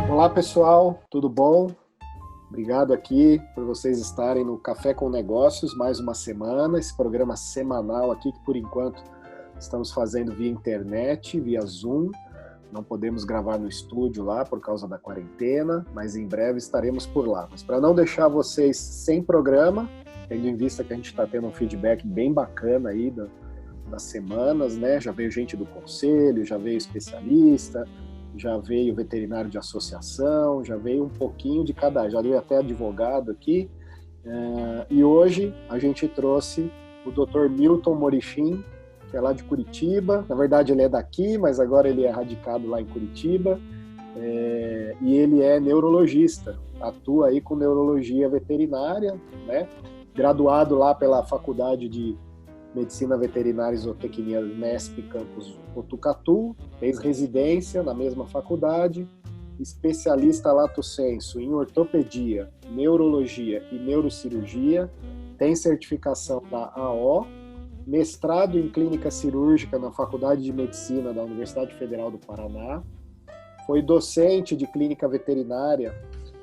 Olá pessoal, tudo bom? Obrigado aqui por vocês estarem no Café com Negócios, mais uma semana, esse programa semanal aqui que por enquanto estamos fazendo via internet, via Zoom. Não podemos gravar no estúdio lá por causa da quarentena, mas em breve estaremos por lá. Mas para não deixar vocês sem programa, tendo em vista que a gente está tendo um feedback bem bacana aí das semanas, né? Já veio gente do conselho, já veio especialista, já veio veterinário de associação, já veio um pouquinho de cada, já veio até advogado aqui. E hoje a gente trouxe o Dr. Milton Morichim, que é lá de Curitiba. Na verdade ele é daqui, mas agora ele é radicado lá em Curitiba. E ele é neurologista, atua aí com neurologia veterinária, né? Graduado lá pela Faculdade de Medicina Veterinária e Zootecnia Unesp Campus Botucatu, fez residência na mesma faculdade, especialista lato sensu em ortopedia, neurologia e neurocirurgia, tem certificação da AO, mestrado em clínica cirúrgica na Faculdade de Medicina da Universidade Federal do Paraná, foi docente de clínica veterinária,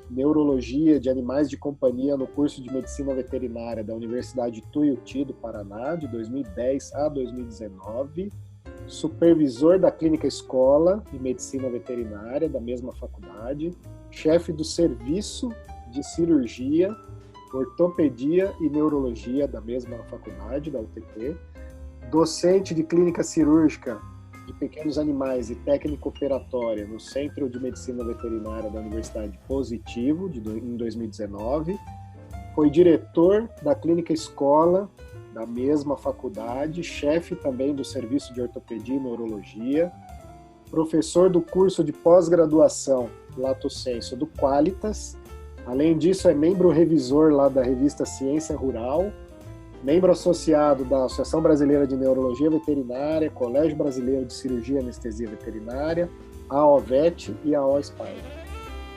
neurologia de animais de companhia no curso de medicina veterinária da Universidade Tuiuti do Paraná, de 2010 a 2019, supervisor da clínica escola de medicina veterinária da mesma faculdade, chefe do serviço de cirurgia, ortopedia e neurologia da mesma faculdade, da UTP, docente de clínica cirúrgica de pequenos animais e técnica operatória no Centro de Medicina Veterinária da Universidade Positivo, em 2019. Foi diretor da clínica escola da mesma faculdade, chefe também do serviço de ortopedia e neurologia, professor do curso de pós-graduação lato sensu do Qualitas. Além disso, é membro revisor lá da revista Ciência Rural, membro associado da Associação Brasileira de Neurologia Veterinária, Colégio Brasileiro de Cirurgia e Anestesia Veterinária, a OVET e a OSPAI.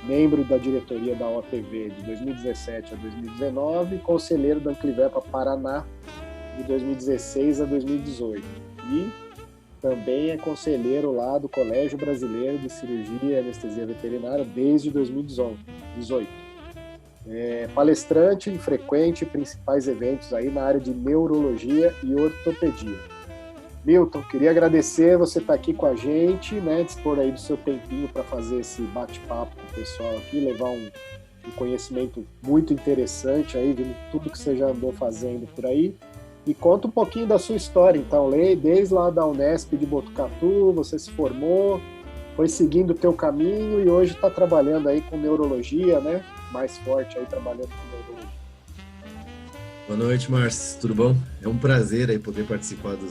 Membro da diretoria da OTV de 2017 a 2019, conselheiro da Anclivepa Paraná de 2016 a 2018. E também é conselheiro lá do Colégio Brasileiro de Cirurgia e Anestesia Veterinária desde 2018. Palestrante e frequente em principais eventos aí na área de neurologia e ortopedia. Milton, queria agradecer você estar aqui com a gente, né, dispor aí do seu tempinho para fazer esse bate-papo com o pessoal aqui, levar um conhecimento muito interessante aí, vendo tudo que você já andou fazendo por aí. E conta um pouquinho da sua história, então, desde lá da Unesp de Botucatu, você se formou, foi seguindo o teu caminho e hoje está trabalhando aí com neurologia, né? Mais forte aí trabalhando com neurologia. Boa noite, Márcio. Tudo bom? É um prazer aí poder participar do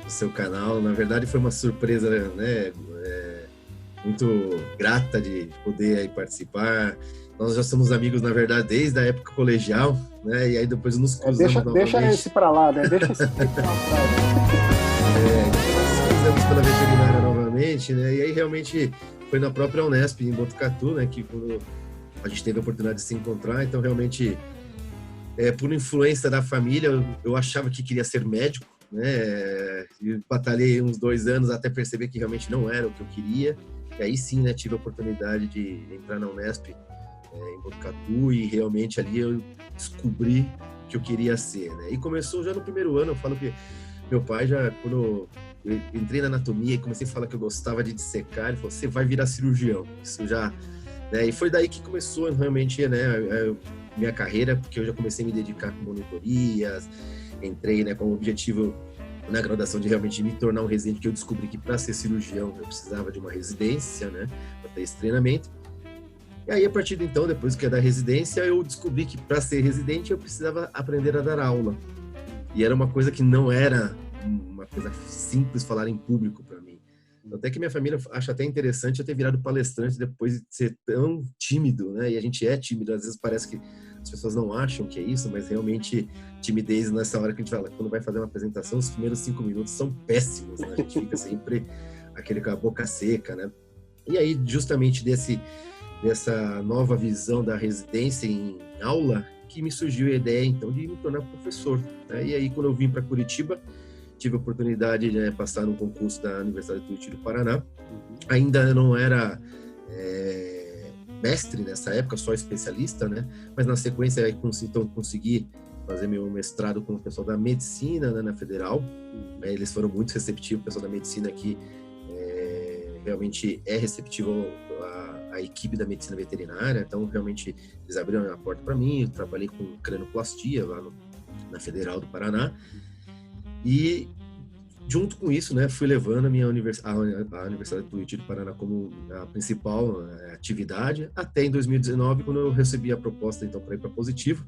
seu canal. Na verdade, foi uma surpresa, né? Muito grata de poder aí participar. Nós já somos amigos, na verdade, desde a época colegial, né? E aí depois nos cruzamos novamente. Deixa esse para lá, né? Deixa esse para lá. Nós nos cruzamos pela veterinária novamente, né? E aí realmente foi na própria Unesp, em Botucatu, né? Que a gente teve a oportunidade de se encontrar, então realmente, por influência da família, eu achava que queria ser médico, né? E batalhei uns 2 anos até perceber que realmente não era o que eu queria, e aí sim, né, tive a oportunidade de entrar na Unesp em Botucatu, e realmente ali eu descobri o que eu queria ser, né? E começou já no primeiro ano. Eu falo que meu pai já, quando eu entrei na anatomia e comecei a falar que eu gostava de dissecar, ele falou, você vai virar cirurgião. Isso já... E foi daí que começou realmente, né, minha carreira, porque eu já comecei a me dedicar com monitorias, entrei, né, com o objetivo na graduação de realmente me tornar um residente, que eu descobri que para ser cirurgião eu precisava de uma residência, né, para ter esse treinamento. E aí, a partir de então, depois que é da residência, eu descobri que para ser residente eu precisava aprender a dar aula. E era uma coisa que não era uma coisa simples falar em público para mim. Até que minha família acha até interessante eu ter virado palestrante depois de ser tão tímido, né? E a gente é tímido, às vezes parece que as pessoas não acham que é isso, mas realmente timidez nessa hora que a gente fala, quando vai fazer uma apresentação, os primeiros 5 minutos são péssimos, né? A gente fica sempre aquele com a boca seca, né? E aí, justamente dessa nova visão da residência em aula que me surgiu a ideia, então, de me tornar professor, né? E aí, quando eu vim para Curitiba, tive a oportunidade de passar no concurso da Universidade do Tuiuti do Paraná. Ainda não era mestre nessa época, só especialista, né? Mas na sequência, então, consegui fazer meu mestrado com o pessoal da medicina, né, na Federal. Eles foram muito receptivos, o pessoal da medicina aqui realmente é receptivo à equipe da medicina veterinária, então realmente eles abriram a porta para mim. Eu trabalhei com cranoplastia lá na Federal do Paraná, e junto com isso, né, fui levando a Universidade do Tuiuti do Paraná como a principal atividade, até em 2019, quando eu recebi a proposta então para ir para Positivo.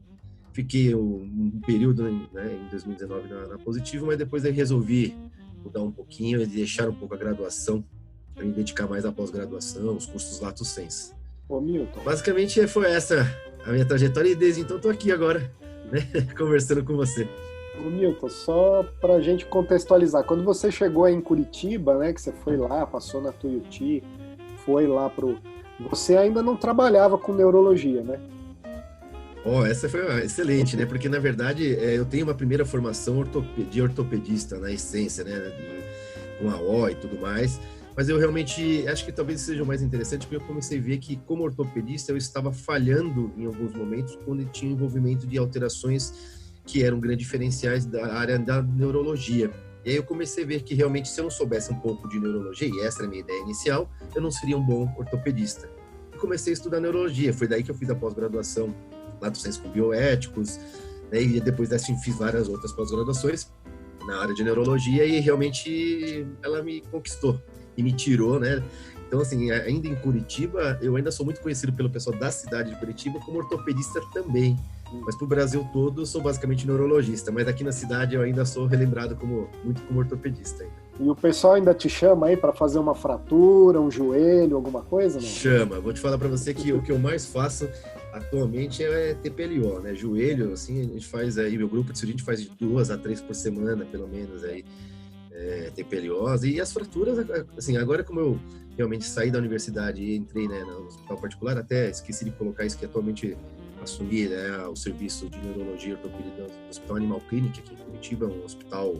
Fiquei um período, né, em 2019 na Positivo, mas depois aí resolvi mudar um pouquinho e deixar um pouco a graduação para me dedicar mais à pós-graduação, os cursos Lato Sensu. Ô, Milton. Basicamente foi essa a minha trajetória, e desde então estou aqui agora, né, conversando com você. Ô, Milton, só para a gente contextualizar, quando você chegou aí em Curitiba, né, que você foi lá, passou na Tuiuti, foi lá você ainda não trabalhava com neurologia, né? Essa foi excelente, né? Porque, na verdade, eu tenho uma primeira formação de ortopedista, na essência, né? Com a O e tudo mais. Mas eu realmente acho que talvez seja o mais interessante, porque eu comecei a ver que, como ortopedista, eu estava falhando em alguns momentos quando tinha envolvimento de alterações que eram grandes diferenciais da área da neurologia. E aí eu comecei a ver que, realmente, se eu não soubesse um pouco de neurologia, e essa era a minha ideia inicial, eu não seria um bom ortopedista. E comecei a estudar neurologia. Foi daí que eu fiz a pós-graduação Lato Sensu com bioéticos, né? E depois dessa fiz várias outras pós-graduações na área de neurologia, e realmente ela me conquistou e me tirou, né? Então, assim, ainda em Curitiba, eu ainda sou muito conhecido pelo pessoal da cidade de Curitiba como ortopedista também, mas para o Brasil todo eu sou basicamente neurologista, mas aqui na cidade eu ainda sou relembrado muito como ortopedista ainda. E o pessoal ainda te chama aí para fazer uma fratura, um joelho, alguma coisa, não? Chama. Vou te falar para você que o que eu mais faço atualmente é TPLO, né? Joelho, assim, a gente faz aí, meu grupo de cirurgia, a gente faz de 2 a 3 por semana, pelo menos, aí, TPLOs. E as fraturas, assim, agora como eu realmente saí da universidade e entrei, né, no hospital particular, até esqueci de colocar isso, que atualmente assumi, né, o serviço de neurologia e ortopedia do Hospital Animal Clinic aqui em Curitiba, um hospital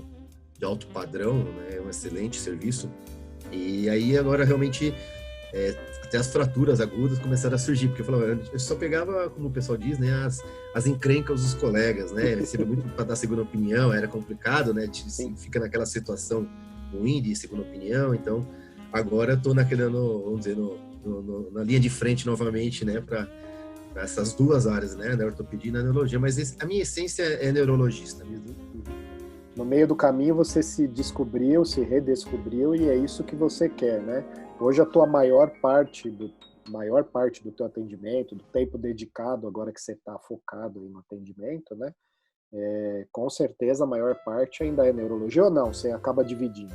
de alto padrão, né, um excelente serviço. E aí agora realmente até as fraturas agudas começaram a surgir, porque eu só pegava, como o pessoal diz, né, as encrencas dos colegas, né, recebia muito para dar segunda opinião, era complicado, né, fica naquela situação ruim de segunda opinião. Então agora eu tô vamos dizer, na linha de frente novamente, né, para essas duas áreas, né, da ortopedia e da neurologia, mas a minha essência é neurologista mesmo. No meio do caminho você se descobriu, se redescobriu, e é isso que você quer, né? Hoje a tua maior parte do teu atendimento, do tempo dedicado, agora que você está focado no atendimento, né? Com certeza a maior parte ainda é neurologia, ou não? Você acaba dividindo?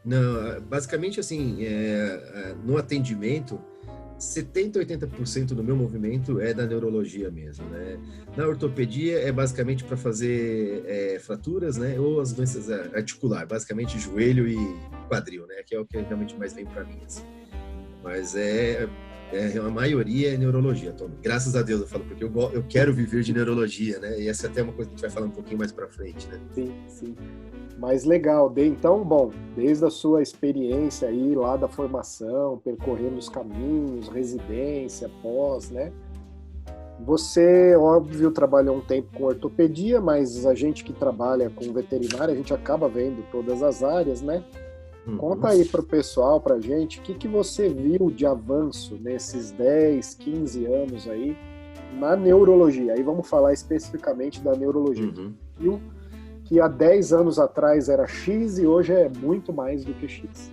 Não, basicamente assim, no atendimento, 70% a 80% do meu movimento é da neurologia mesmo, né? Na ortopedia é basicamente para fazer fraturas, né? Ou as doenças articulares, basicamente joelho e quadril, né? Que é o que realmente mais vem para mim, assim. Mas a maioria é neurologia, atualmente. Graças a Deus eu falo, porque eu quero viver de neurologia, né? E essa é até uma coisa que a gente vai falar um pouquinho mais para frente, né? Sim, sim. Mas legal, então, bom, desde a sua experiência aí lá da formação, percorrendo os caminhos, residência, pós, né? Você, óbvio, trabalhou um tempo com ortopedia, mas a gente que trabalha com veterinária, a gente acaba vendo todas as áreas, né? Conta aí para o pessoal, para a gente, o que você viu de avanço nesses 10, 15 anos aí na neurologia. Aí vamos falar especificamente da neurologia. Viu que há 10 anos atrás era X e hoje é muito mais do que X.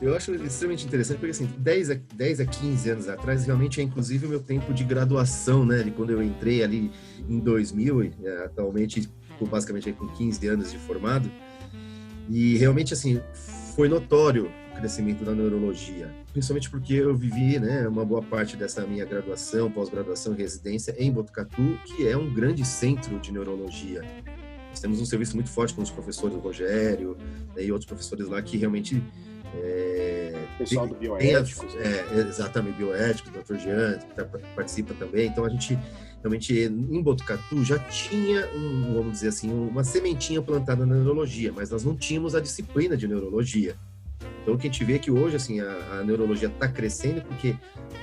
Eu acho extremamente interessante, porque assim, 10 a 15 anos atrás, realmente é inclusive o meu tempo de graduação, né? De quando eu entrei ali em 2000, e atualmente estou basicamente com 15 anos de formado. E realmente, assim, foi notório o crescimento da neurologia, principalmente porque eu vivi, né, uma boa parte dessa minha graduação, pós-graduação e residência em Botucatu, que é um grande centro de neurologia. Nós temos um serviço muito forte com os professores Rogério, né, e outros professores lá que realmente pessoal do Bioéticos. Exatamente, Bioéticos, Dr. Jean, que participa também. Então, a gente realmente, em Botucatu, já tinha, vamos dizer assim, uma sementinha plantada na neurologia, mas nós não tínhamos a disciplina de neurologia. Então, o que a gente vê é que hoje, assim, a neurologia está crescendo porque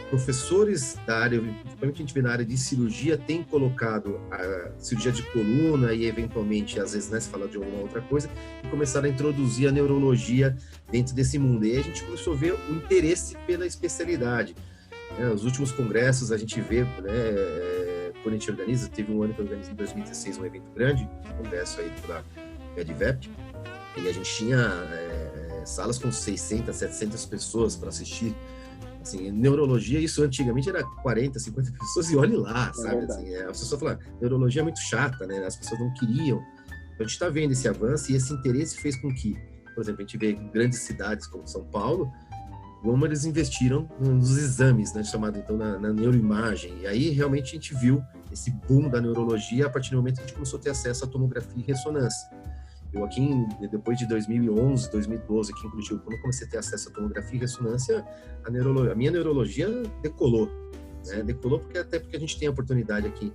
professores da área, principalmente a gente vê na área de cirurgia, têm colocado a cirurgia de coluna e, eventualmente, às vezes, né, se fala de alguma outra coisa, e começaram a introduzir a neurologia dentro desse mundo. E aí a gente começou a ver o interesse pela especialidade. Os últimos congressos, a gente vê, né, quando a gente organiza, teve um ano que eu organizei em 2016 um evento grande, um congresso aí pela EDVEP, e a gente tinha salas com 600, 700 pessoas para assistir. Assim, neurologia, isso antigamente era 40, 50 pessoas e olhe lá, sabe? Assim, as pessoas falam, neurologia é muito chata, né? As pessoas não queriam. Então, a gente está vendo esse avanço e esse interesse fez com que, por exemplo, a gente vê grandes cidades como São Paulo, como eles investiram nos exames, né? Chamado então na neuroimagem. E aí realmente a gente viu esse boom da neurologia a partir do momento que a gente começou a ter acesso à tomografia e ressonância. Eu aqui, depois de 2011, 2012, aqui em Curitiba, quando eu comecei a ter acesso à tomografia e ressonância, a minha neurologia decolou. Né? Decolou até porque a gente tem a oportunidade aqui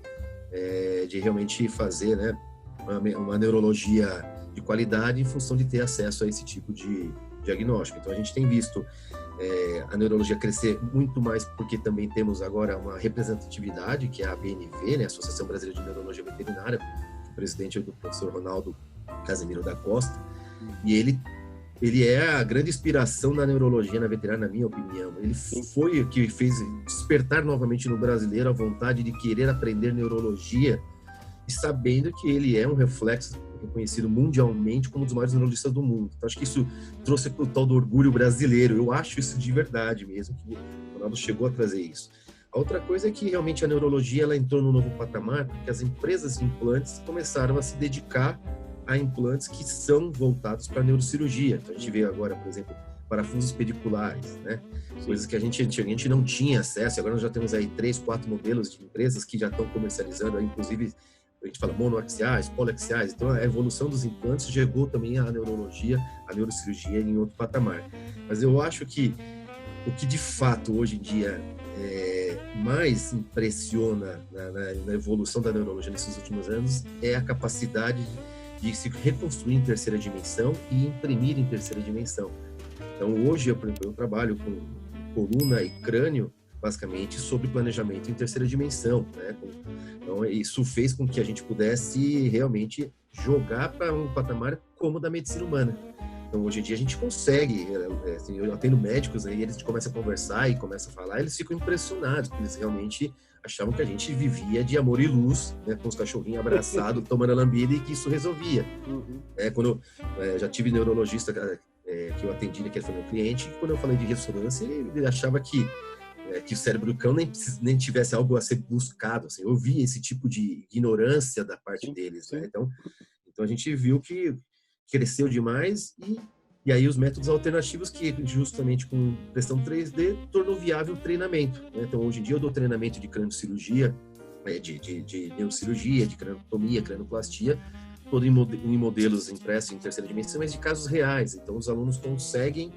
de realmente fazer, né, uma neurologia de qualidade em função de ter acesso a esse tipo de diagnóstico. Então, a gente tem visto a neurologia crescer muito mais porque também temos agora uma representatividade, que é a ABNV, né, Associação Brasileira de Neurologia Veterinária, o presidente é o professor Ronaldo Casemiro da Costa, e ele é a grande inspiração da neurologia na veterinária, na minha opinião. Ele foi o que fez despertar novamente no brasileiro a vontade de querer aprender neurologia, e sabendo que ele é um reflexo reconhecido mundialmente como um dos maiores neurologistas do mundo. Então, acho que isso trouxe o tal do orgulho brasileiro. Eu acho isso de verdade mesmo, que o Ronaldo chegou a trazer isso. A outra coisa é que realmente a neurologia ela entrou num novo patamar, porque as empresas de implantes começaram a se dedicar a implantes que são voltados para a neurocirurgia. Então, a gente vê agora, por exemplo, parafusos pediculares, né? Coisas que a gente não tinha acesso. Agora nós já temos aí 3, 4 modelos de empresas que já estão comercializando, aí, inclusive, a gente fala monoaxiais, poliaxiais. Então, a evolução dos implantes chegou também à neurologia, à neurocirurgia em outro patamar. Mas eu acho que o que de fato hoje em dia mais impressiona na evolução da neurologia nesses últimos anos é a capacidade de se reconstruir em terceira dimensão e imprimir em terceira dimensão. Então, hoje, eu trabalho com coluna e crânio, basicamente, sobre planejamento em terceira dimensão, né? Então, isso fez com que a gente pudesse realmente jogar para um patamar como o da medicina humana. Então, hoje em dia, a gente consegue, assim, eu atendo médicos, aí eles começam a conversar e começam a falar, eles ficam impressionados, porque eles realmente achavam que a gente vivia de amor e luz, né, com os cachorrinhos abraçados, tomando a lambida, e que isso resolvia. Quando eu já tive neurologista que eu atendi, que foi meu cliente, e quando eu falei de ressonância, ele achava que o cérebro do cão nem tivesse algo a ser buscado. Assim, eu vi esse tipo de ignorância da parte deles. Né? Então, a gente viu que cresceu demais e aí os métodos alternativos que justamente com impressão 3D tornou viável o treinamento. Né? Então, hoje em dia eu dou treinamento de craniocirurgia, de neurocirurgia, de craniotomia, cranoplastia, todo em modelos impressos em terceira dimensão, mas de casos reais. Então, os alunos conseguem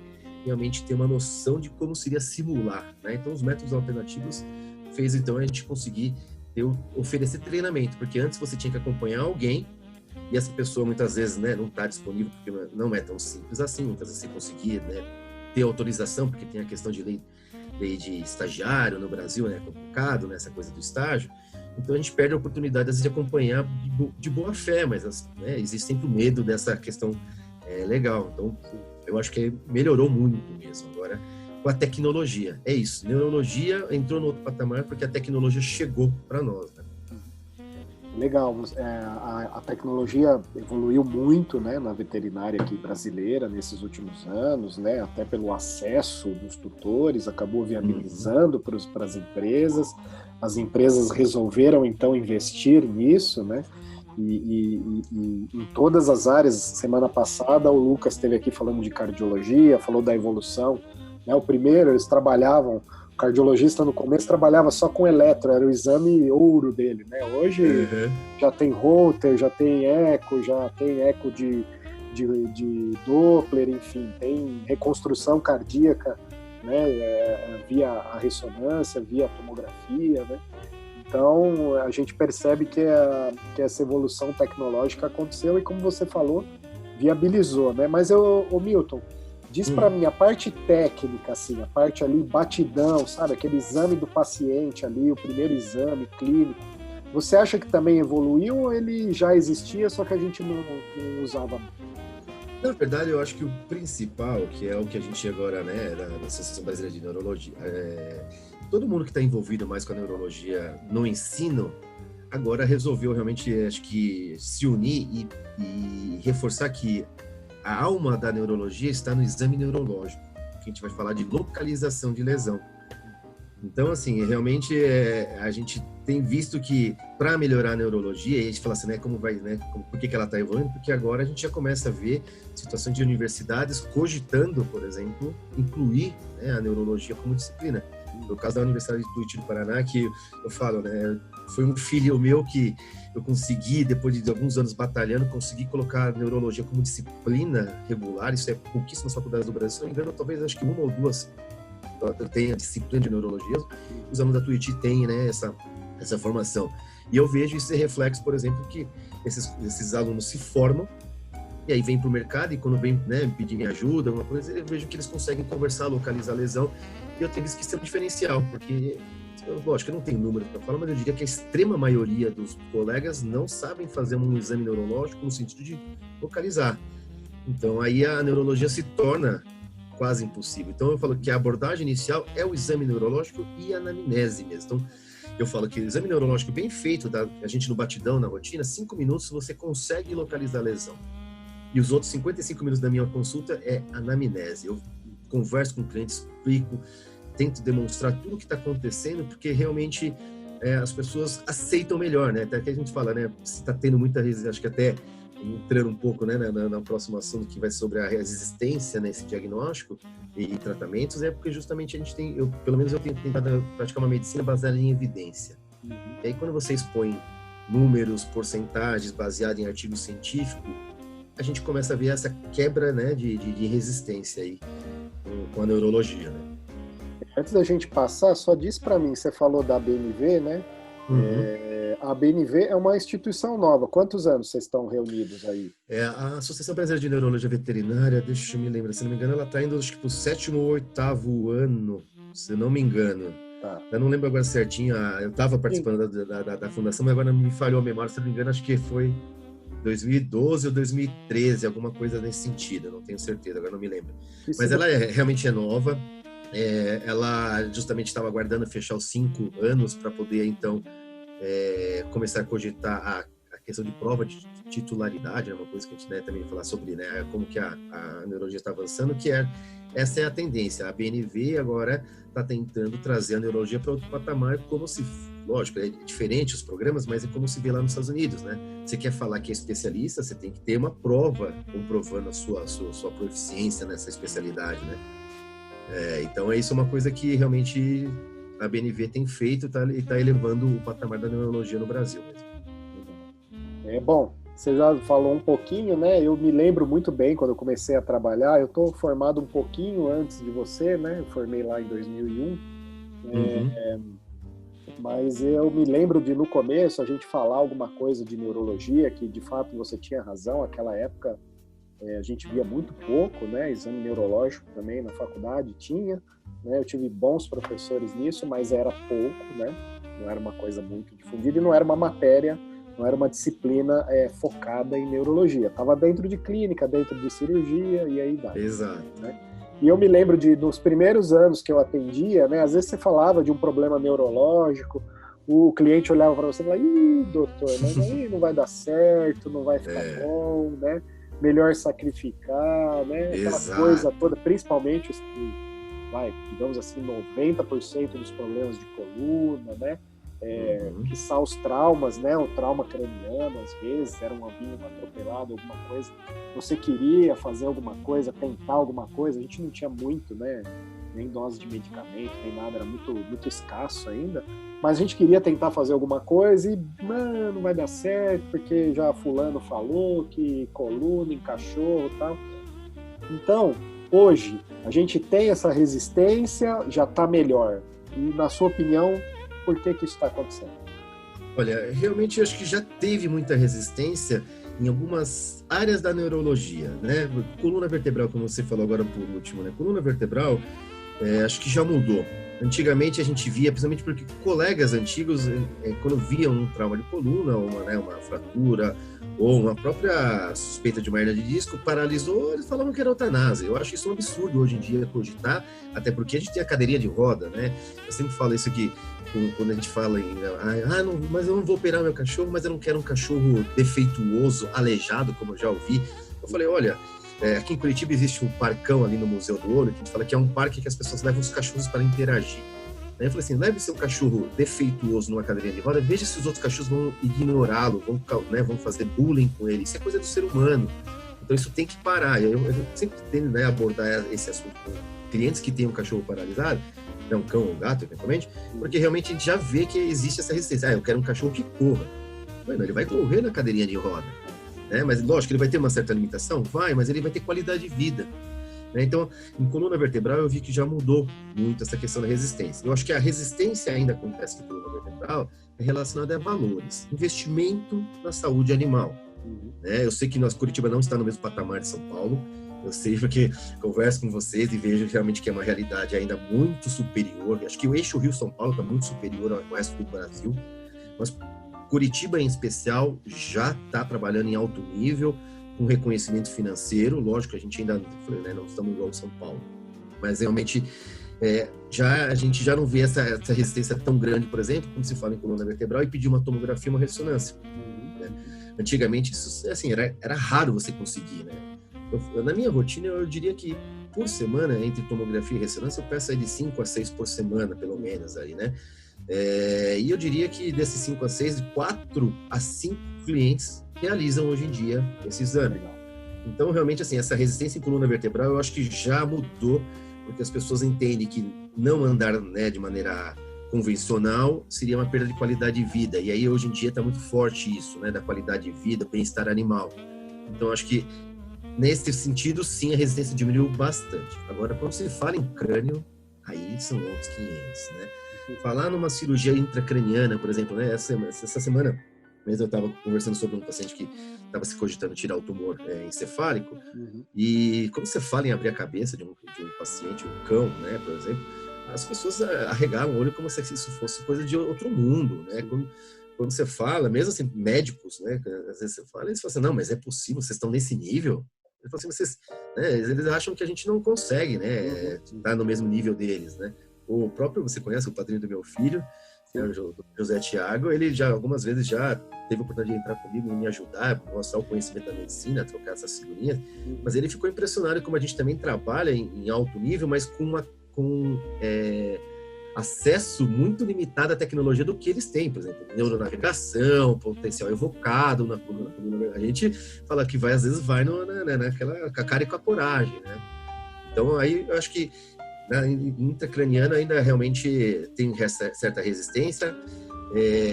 realmente ter uma noção de como seria simular. Né? Então, os métodos alternativos fez então a gente conseguir oferecer treinamento, porque antes você tinha que acompanhar alguém e essa pessoa muitas vezes, né, não está disponível, porque não é tão simples assim. Muitas vezes você conseguir, né, ter autorização, porque tem a questão de lei de estagiário no Brasil, né, é complicado, né, essa coisa do estágio. Então a gente perde a oportunidade às vezes, de acompanhar de boa fé, mas né, existe sempre o medo dessa questão legal. Então eu acho que melhorou muito mesmo agora com a tecnologia. É isso, neurologia entrou no outro patamar porque a tecnologia chegou para nós, né? Legal, a tecnologia evoluiu muito, né, na veterinária aqui brasileira nesses últimos anos, né, até pelo acesso dos tutores, acabou viabilizando para as empresas. As empresas resolveram então investir nisso, né, e em todas as áreas. Semana passada o Lucas esteve aqui falando de cardiologia, falou da evolução, né, o primeiro eles trabalhavam. O cardiologista no começo trabalhava só com eletro, era o exame ouro dele, né? Hoje já tem Holter, já tem eco de Doppler, enfim, tem reconstrução cardíaca né, via a ressonância, via a tomografia, né? Então, a gente percebe que essa evolução tecnológica aconteceu e, como você falou, viabilizou, né? Mas, ô Milton, diz para mim, a parte técnica, assim, a parte ali, batidão, sabe? Aquele exame do paciente ali, o primeiro exame clínico, você acha que também evoluiu ou ele já existia, só que a gente não usava? Na verdade, eu acho que o principal, que é o que a gente agora, né, da Associação Brasileira de Neurologia, todo mundo que está envolvido mais com a neurologia no ensino, agora resolveu realmente, acho que, se unir e reforçar que a alma da neurologia está no exame neurológico, que a gente vai falar de localização de lesão. Então, assim, realmente a gente tem visto que para melhorar a neurologia, e a gente fala assim, né, como vai, né, por que ela está evoluindo? Porque agora a gente já começa a ver situações de universidades cogitando, por exemplo, incluir, né, a neurologia como disciplina. No caso da Universidade de Tuiuti do Paraná, que eu falo, né, foi um filho meu que eu consegui, depois de alguns anos batalhando, consegui colocar a neurologia como disciplina regular. Isso é pouquíssimas faculdades do Brasil, se não me engano, talvez acho que uma ou duas tem a disciplina de neurologia. Os alunos da Tuiuti têm, né, essa formação. E eu vejo esse reflexo, por exemplo, que esses alunos se formam e aí vem para o mercado e quando vem, né, pedir minha ajuda, alguma coisa, eu vejo que eles conseguem conversar, localizar a lesão. E eu tenho visto que isso é um diferencial, porque, lógico, eu não tenho números para falar, mas eu diria que a extrema maioria dos colegas não sabem fazer um exame neurológico no sentido de localizar. Então, aí a neurologia se torna quase impossível. Então, eu falo que a abordagem inicial é o exame neurológico e a anamnese mesmo. Então, eu falo que o exame neurológico bem feito, a gente no batidão, na rotina, 5 minutos você consegue localizar a lesão. E os outros 55 minutos da minha consulta é anamnese. Eu converso com o cliente, explico, tento demonstrar tudo o que está acontecendo, porque realmente as pessoas aceitam melhor, né? Até que a gente fala, né? Se está tendo muita resistência, acho que até entrando um pouco, né, na próxima assunto que vai sobre a resistência nesse diagnóstico e tratamentos, é porque justamente a gente tem, pelo menos eu tenho tentado praticar uma medicina baseada em evidência. E aí quando você expõe números, porcentagens baseados em artigo científico, a gente começa a ver essa quebra, né, de resistência aí com a neurologia, né? Antes da gente passar, só diz para mim, você falou da BNV, né? A BNV é uma instituição nova. Quantos anos vocês estão reunidos aí? A Associação Brasileira de Neurologia Veterinária, deixa eu me lembrar, se não me engano, ela está indo acho que para o 7º ou 8º ano, se não me engano. Tá. Eu não lembro agora certinho, eu estava participando da fundação, mas agora me falhou a memória, se não me engano, acho que foi 2012 ou 2013, alguma coisa nesse sentido, eu não tenho certeza, agora não me lembro. Mas ela realmente é nova, ela justamente estava aguardando fechar os 5 anos para poder, então, começar a cogitar a questão de prova de titularidade, é uma coisa que a gente deve também falar sobre, né, como que a neurologia está avançando, essa é a tendência. A BNV agora está tentando trazer a neurologia para outro patamar, como se, lógico, é diferente os programas, mas é como se vê lá nos Estados Unidos, né? Você quer falar que é especialista, você tem que ter uma prova comprovando a sua proficiência nessa especialidade, né? Então, isso é uma coisa que realmente a BNV tem feito e está elevando o patamar da neurologia no Brasil mesmo. Bom, você já falou um pouquinho, né? Eu me lembro muito bem quando eu comecei a trabalhar. Eu estou formado um pouquinho antes de você, né? Eu formei lá em 2001. Mas eu me lembro de, no começo, a gente falar alguma coisa de neurologia, que de fato você tinha razão. Naquela época a gente via muito pouco, né? Exame neurológico também na faculdade tinha, né? Eu tive bons professores nisso, mas era pouco, né? Não era uma coisa muito difundida e não era uma matéria, não era uma disciplina focada em neurologia. Estava dentro de clínica, dentro de cirurgia e aí dá. Exato. Né? E eu me lembro nos primeiros anos que eu atendia, né? Às vezes você falava de um problema neurológico, o cliente olhava para você e falava, ih, doutor, mas aí não vai dar certo, não vai ficar bom, né? Melhor sacrificar, né? Aquela coisa toda, principalmente, digamos assim, 90% dos problemas de coluna, né? Quiçá os traumas, né? O trauma craniano, às vezes, era um ovinho atropelado, alguma coisa. Você queria fazer alguma coisa, tentar alguma coisa, a gente não tinha muito, né? Nem dose de medicamento, nem nada, era muito, muito escasso ainda. Mas a gente queria tentar fazer alguma coisa e, não vai dar certo, porque já fulano falou que coluna, encaixou e tal. Então, hoje, a gente tem essa resistência, já está melhor? E, na sua opinião, por que isso está acontecendo? Olha, realmente eu acho que já teve muita resistência em algumas áreas da neurologia, né? Coluna vertebral, como você falou agora por último, né? Coluna vertebral, acho que já mudou. Antigamente a gente via, principalmente porque colegas antigos, quando viam um trauma de coluna, ou uma fratura, ou uma própria suspeita de uma hernia de disco, paralisou, eles falavam que era eutanásia. Eu acho isso um absurdo hoje em dia cogitar, até porque a gente tem a cadeirinha de roda, né? Eu sempre falo isso aqui, quando a gente fala em, não, mas eu não vou operar meu cachorro, mas eu não quero um cachorro defeituoso, aleijado, como eu já ouvi. Eu falei, olha, aqui em Curitiba existe um parcão ali no Museu do Ouro, que a gente fala que é um parque que as pessoas levam os cachorros para interagir. Aí eu falei assim, leve seu cachorro defeituoso numa cadeirinha de roda, veja se os outros cachorros vão ignorá-lo, vão fazer bullying com ele. Isso é coisa do ser humano. Então isso tem que parar. Eu sempre tento, né, abordar esse assunto com clientes que têm um cachorro paralisado, um cão ou um gato, eventualmente, porque realmente a gente já vê que existe essa resistência. Eu quero um cachorro que corra. Ele vai correr na cadeirinha de roda. Mas lógico, ele vai ter uma certa limitação? Vai, mas ele vai ter qualidade de vida. Então, em coluna vertebral, eu vi que já mudou muito essa questão da resistência. Eu acho que a resistência ainda acontece em coluna vertebral é relacionada a valores, investimento na saúde animal. Eu sei que Curitiba não está no mesmo patamar de São Paulo, eu sei porque converso com vocês e vejo realmente que é uma realidade ainda muito superior. Acho que o eixo Rio-São Paulo está muito superior ao resto do Brasil, mas Curitiba, em especial, já está trabalhando em alto nível, com reconhecimento financeiro. Lógico, a gente ainda não estamos igual ao São Paulo, mas realmente a gente já não vê essa resistência tão grande, por exemplo, quando se fala em coluna vertebral e pedir uma tomografia, uma ressonância. Antigamente, isso assim, era raro você conseguir. Na minha rotina, eu diria que por semana, entre tomografia e ressonância, eu peço aí de 5 a 6 por semana, pelo menos, aí, né? E eu diria que desses 5 a 6, 4 a 5 clientes realizam hoje em dia esse exame. Então, realmente, assim, essa resistência em coluna vertebral, eu acho que já mudou, porque as pessoas entendem que não andar, né, de maneira convencional seria uma perda de qualidade de vida. E aí, hoje em dia, está muito forte isso, né, da qualidade de vida, bem-estar animal. Então, acho que, nesse sentido, sim, a resistência diminuiu bastante. Agora, quando se fala em crânio, aí são outros 500, né? Falar numa cirurgia intracraniana, por exemplo, né? Essa semana mesmo eu estava conversando sobre um paciente que estava se cogitando tirar o tumor encefálico, e quando você fala em abrir a cabeça de um paciente, um cão, né, por exemplo, as pessoas arregalam o olho como se isso fosse coisa de outro mundo, né? Quando você fala, mesmo assim, médicos, né, às vezes você fala, eles falam assim, não, mas é possível, vocês estão nesse nível? Ele fala assim, eles acham que a gente não consegue, né, estar no mesmo nível deles, né? O próprio, você conhece o padrinho do meu filho, o José Thiago, ele já algumas vezes já teve a oportunidade de entrar comigo e me ajudar, mostrar o conhecimento da medicina, trocar essas figurinhas, mas ele ficou impressionado como a gente também trabalha em alto nível, mas com acesso muito limitado à tecnologia do que eles têm, por exemplo, neuronavegação, potencial evocado, a gente fala que às vezes vai naquela com a cara e com a coragem, né? Então aí eu acho que na intracraniana ainda realmente tem certa resistência.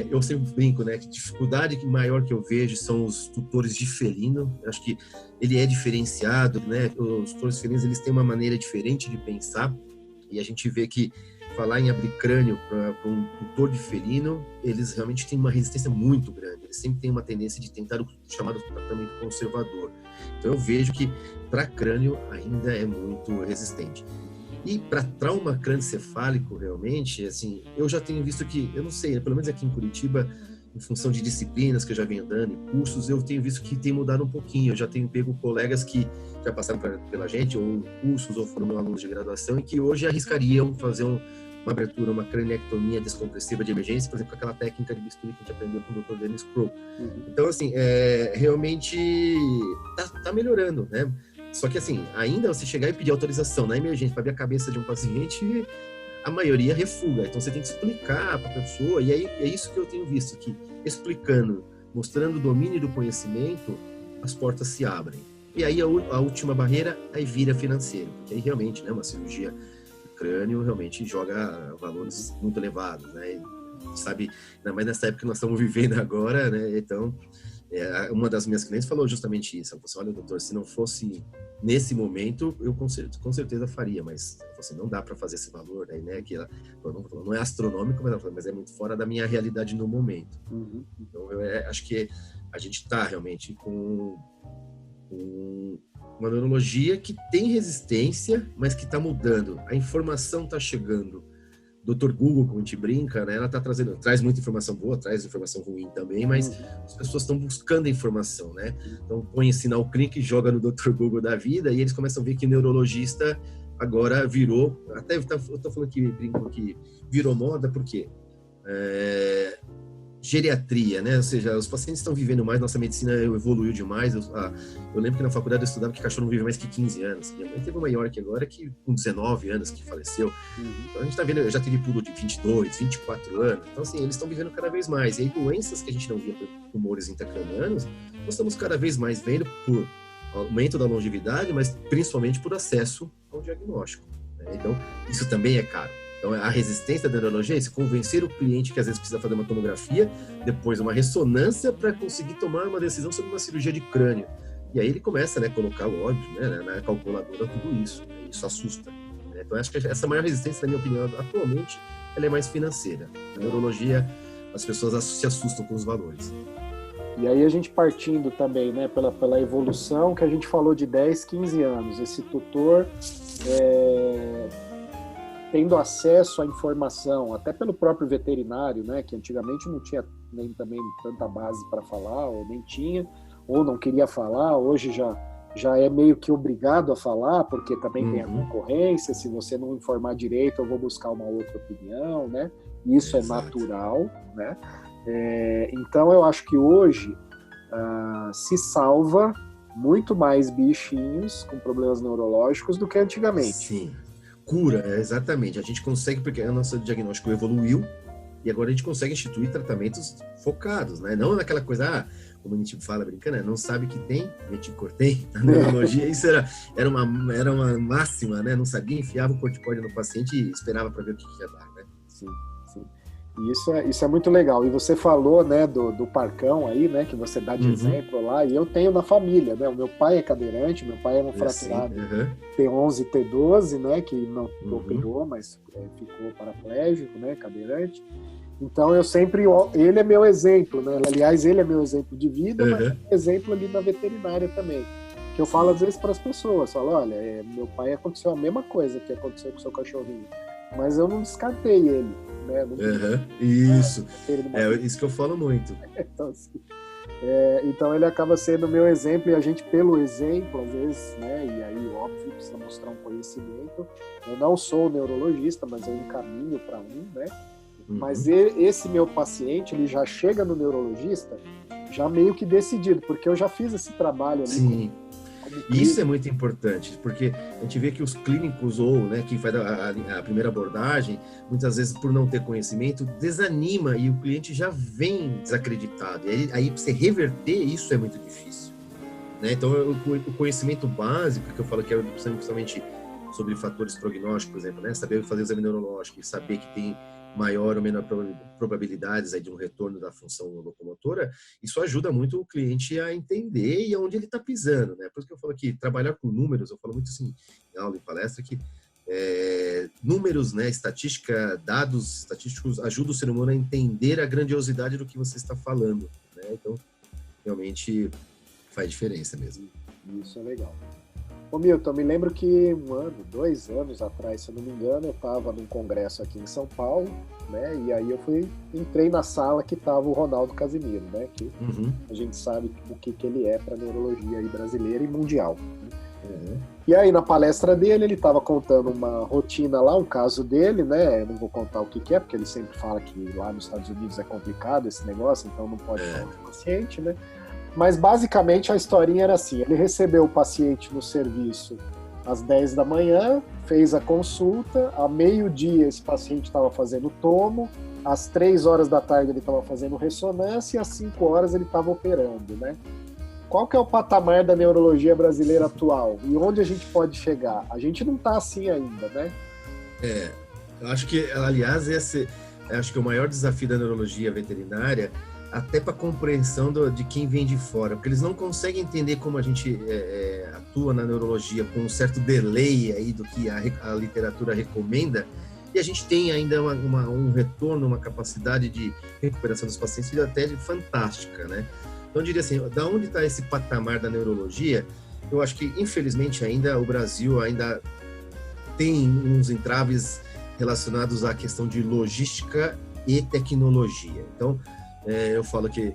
Eu sempre brinco, né, que dificuldade maior que eu vejo são os tutores de felino. Eu acho que ele é diferenciado, né? Os tutores felinos, eles têm uma maneira diferente de pensar, e a gente vê que falar em abrir crânio para um tutor de felino, eles realmente têm uma resistência muito grande. Eles sempre têm uma tendência de tentar o chamado tratamento conservador. Então eu vejo que para crânio ainda é muito resistente. E para trauma crânioencefálico, realmente, assim, eu já tenho visto que, eu não sei, pelo menos aqui em Curitiba, em função de disciplinas que eu já venho dando, e cursos, eu tenho visto que tem mudado um pouquinho. Eu já tenho pego colegas que já passaram pela gente, ou cursos, ou foram alunos de graduação, e que hoje arriscariam fazer uma abertura, uma craniectomia descompressiva de emergência, por exemplo, com aquela técnica de bisturi que a gente aprendeu com o Dr. Dennis Crow. Então, assim, realmente tá melhorando, né? Só que, assim, ainda você chegar e pedir autorização na emergência para abrir a cabeça de um paciente, a maioria refuga. Então, você tem que explicar para a pessoa, e aí é isso que eu tenho visto, que explicando, mostrando o domínio do conhecimento, as portas se abrem. E aí a última barreira, aí vira financeiro, porque aí realmente, né, uma cirurgia do crânio realmente joga valores muito elevados, né? E, sabe, ainda mais nessa época que nós estamos vivendo agora, né? Então, Uma das minhas clientes falou justamente isso. Ela falou assim, olha, doutor, se não fosse nesse momento, eu com certeza faria, mas assim, não dá para fazer esse valor aí, né? Que ela não é astronômico, mas é muito fora da minha realidade no momento. Uhum. Então, acho que a gente está realmente com uma neurologia que tem resistência, mas que está mudando. A informação está chegando. Dr. Google, como a gente brinca, né? Ela traz muita informação boa, traz informação ruim também, mas as pessoas estão buscando informação, né? Então põe sinal clique e joga no Dr. Google da vida e eles começam a ver que neurologista agora virou, até eu tô falando que brinco que virou moda, porque geriatria, né? Ou seja, os pacientes estão vivendo mais, nossa medicina evoluiu demais. Eu lembro que na faculdade eu estudava que cachorro não vive mais que 15 anos. Minha mãe teve uma York agora que com 19 anos que faleceu. Então a gente tá vendo, eu já tive pulo de 22, 24 anos. Então assim, eles estão vivendo cada vez mais. E aí doenças que a gente não via por tumores intracranianos, nós estamos cada vez mais vendo por aumento da longevidade, mas principalmente por acesso ao diagnóstico, né? Então isso também é caro. Então, a resistência da neurologia é isso, convencer o cliente que às vezes precisa fazer uma tomografia, depois uma ressonância para conseguir tomar uma decisão sobre uma cirurgia de crânio. E aí ele começa, né, a colocar, óbvio, né, na calculadora tudo isso. Né, isso assusta. Né? Então, acho que essa maior resistência, na minha opinião, atualmente, ela é mais financeira. A neurologia, as pessoas se assustam com os valores. E aí a gente partindo também, né, pela evolução que a gente falou de 10, 15 anos, esse tutor tendo acesso à informação, até pelo próprio veterinário, né, que antigamente não tinha nem também tanta base para falar, ou nem tinha, ou não queria falar, hoje já é meio que obrigado a falar, porque também tem a concorrência, se você não informar direito, eu vou buscar uma outra opinião, né, isso é natural, né, então eu acho que hoje se salva muito mais bichinhos com problemas neurológicos do que antigamente. Sim. Cura, exatamente. A gente consegue, porque o nosso diagnóstico evoluiu e agora a gente consegue instituir tratamentos focados, né? Não naquela coisa, como a gente fala brincando, não sabe que tem, tem. Na neurologia isso era uma máxima, né? Não sabia, enfiava o corticóide no paciente e esperava para ver o que ia dar, né? Sim, sim. E isso é muito legal. E você falou, né, do parcão aí, né, que você dá de exemplo lá, e eu tenho na família, né? O meu pai é cadeirante, meu pai é um fraturado T11 e T12, né, que não operou, mas ficou paraplégico, né, cadeirante. Então ele é meu exemplo, né? Aliás, ele é meu exemplo de vida, mas é exemplo ali na veterinária também. Que eu falo às vezes para as pessoas, falo, olha, meu pai aconteceu a mesma coisa que aconteceu com o seu cachorrinho, mas eu não descartei ele. Né? Isso. Isso que eu falo muito. Então, assim, então ele acaba sendo meu exemplo e a gente, pelo exemplo, às vezes, né? E aí, óbvio, precisa mostrar um conhecimento. Eu não sou neurologista, mas eu encaminho para né? Mas esse meu paciente, ele já chega no neurologista já meio que decidido, porque eu já fiz esse trabalho ali. Sim. Isso é muito importante, porque a gente vê que os clínicos ou, né, quem faz a primeira abordagem, muitas vezes por não ter conhecimento, desanima e o cliente já vem desacreditado. E aí você reverter isso é muito difícil, né? Então o conhecimento básico, que eu falo que é principalmente sobre fatores prognósticos, por exemplo, né? Saber fazer o exame neurológico e saber que tem maior ou menor probabilidades aí de um retorno da função locomotora, isso ajuda muito o cliente a entender e aonde ele está pisando, né? Por isso que eu falo que trabalhar com números, eu falo muito assim em aula, em palestra, que números, né, estatística, dados estatísticos ajudam o ser humano a entender a grandiosidade do que você está falando, né? Então, realmente faz diferença mesmo. Isso é legal. Ô Milton, eu me lembro que 2 anos atrás, se eu não me engano, eu estava num congresso aqui em São Paulo, né? E aí eu entrei na sala que estava o Ronaldo Casimiro, né? Que a gente sabe o que ele é para a neurologia aí brasileira e mundial. Né? E aí na palestra dele, ele estava contando uma rotina lá, um caso dele, né? Eu não vou contar o que é, porque ele sempre fala que lá nos Estados Unidos é complicado esse negócio, então não pode falar do paciente, né? Mas basicamente a historinha era assim, ele recebeu o paciente no serviço às 10 da manhã, fez a consulta, a meio-dia esse paciente estava fazendo tomo, às 3 horas da tarde ele estava fazendo ressonância e às 5 horas ele estava operando, né? Qual que é o patamar da neurologia brasileira atual? E onde a gente pode chegar? A gente não está assim ainda, né? Eu acho que, aliás, acho que o maior desafio da neurologia veterinária até para compreensão de quem vem de fora, porque eles não conseguem entender como a gente atua na neurologia com um certo delay aí do que a literatura recomenda, e a gente tem ainda um retorno, uma capacidade de recuperação dos pacientes até fantástica, né? Então, eu diria assim, da onde está esse patamar da neurologia? Eu acho que, infelizmente, ainda o Brasil ainda tem uns entraves relacionados à questão de logística e tecnologia. Então, eu falo que,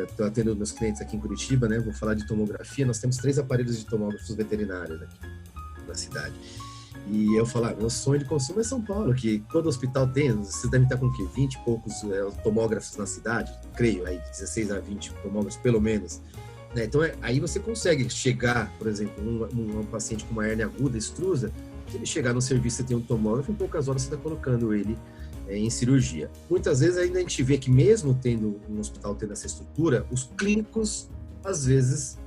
estou atendendo meus clientes aqui em Curitiba, né? Vou falar de tomografia, nós temos 3 aparelhos de tomógrafos veterinários aqui na cidade. E eu falo, meu sonho de consumo é São Paulo, que todo hospital tem, vocês devem estar com o quê? 20 e poucos tomógrafos na cidade, creio, aí 16 a 20 tomógrafos pelo menos. Então, aí você consegue chegar, por exemplo, um paciente com uma hérnia aguda, extrusa, se ele chegar no serviço e tem um tomógrafo, em poucas horas você está colocando ele em cirurgia. Muitas vezes ainda a gente vê que mesmo tendo um hospital tendo essa estrutura, os clínicos, às vezes,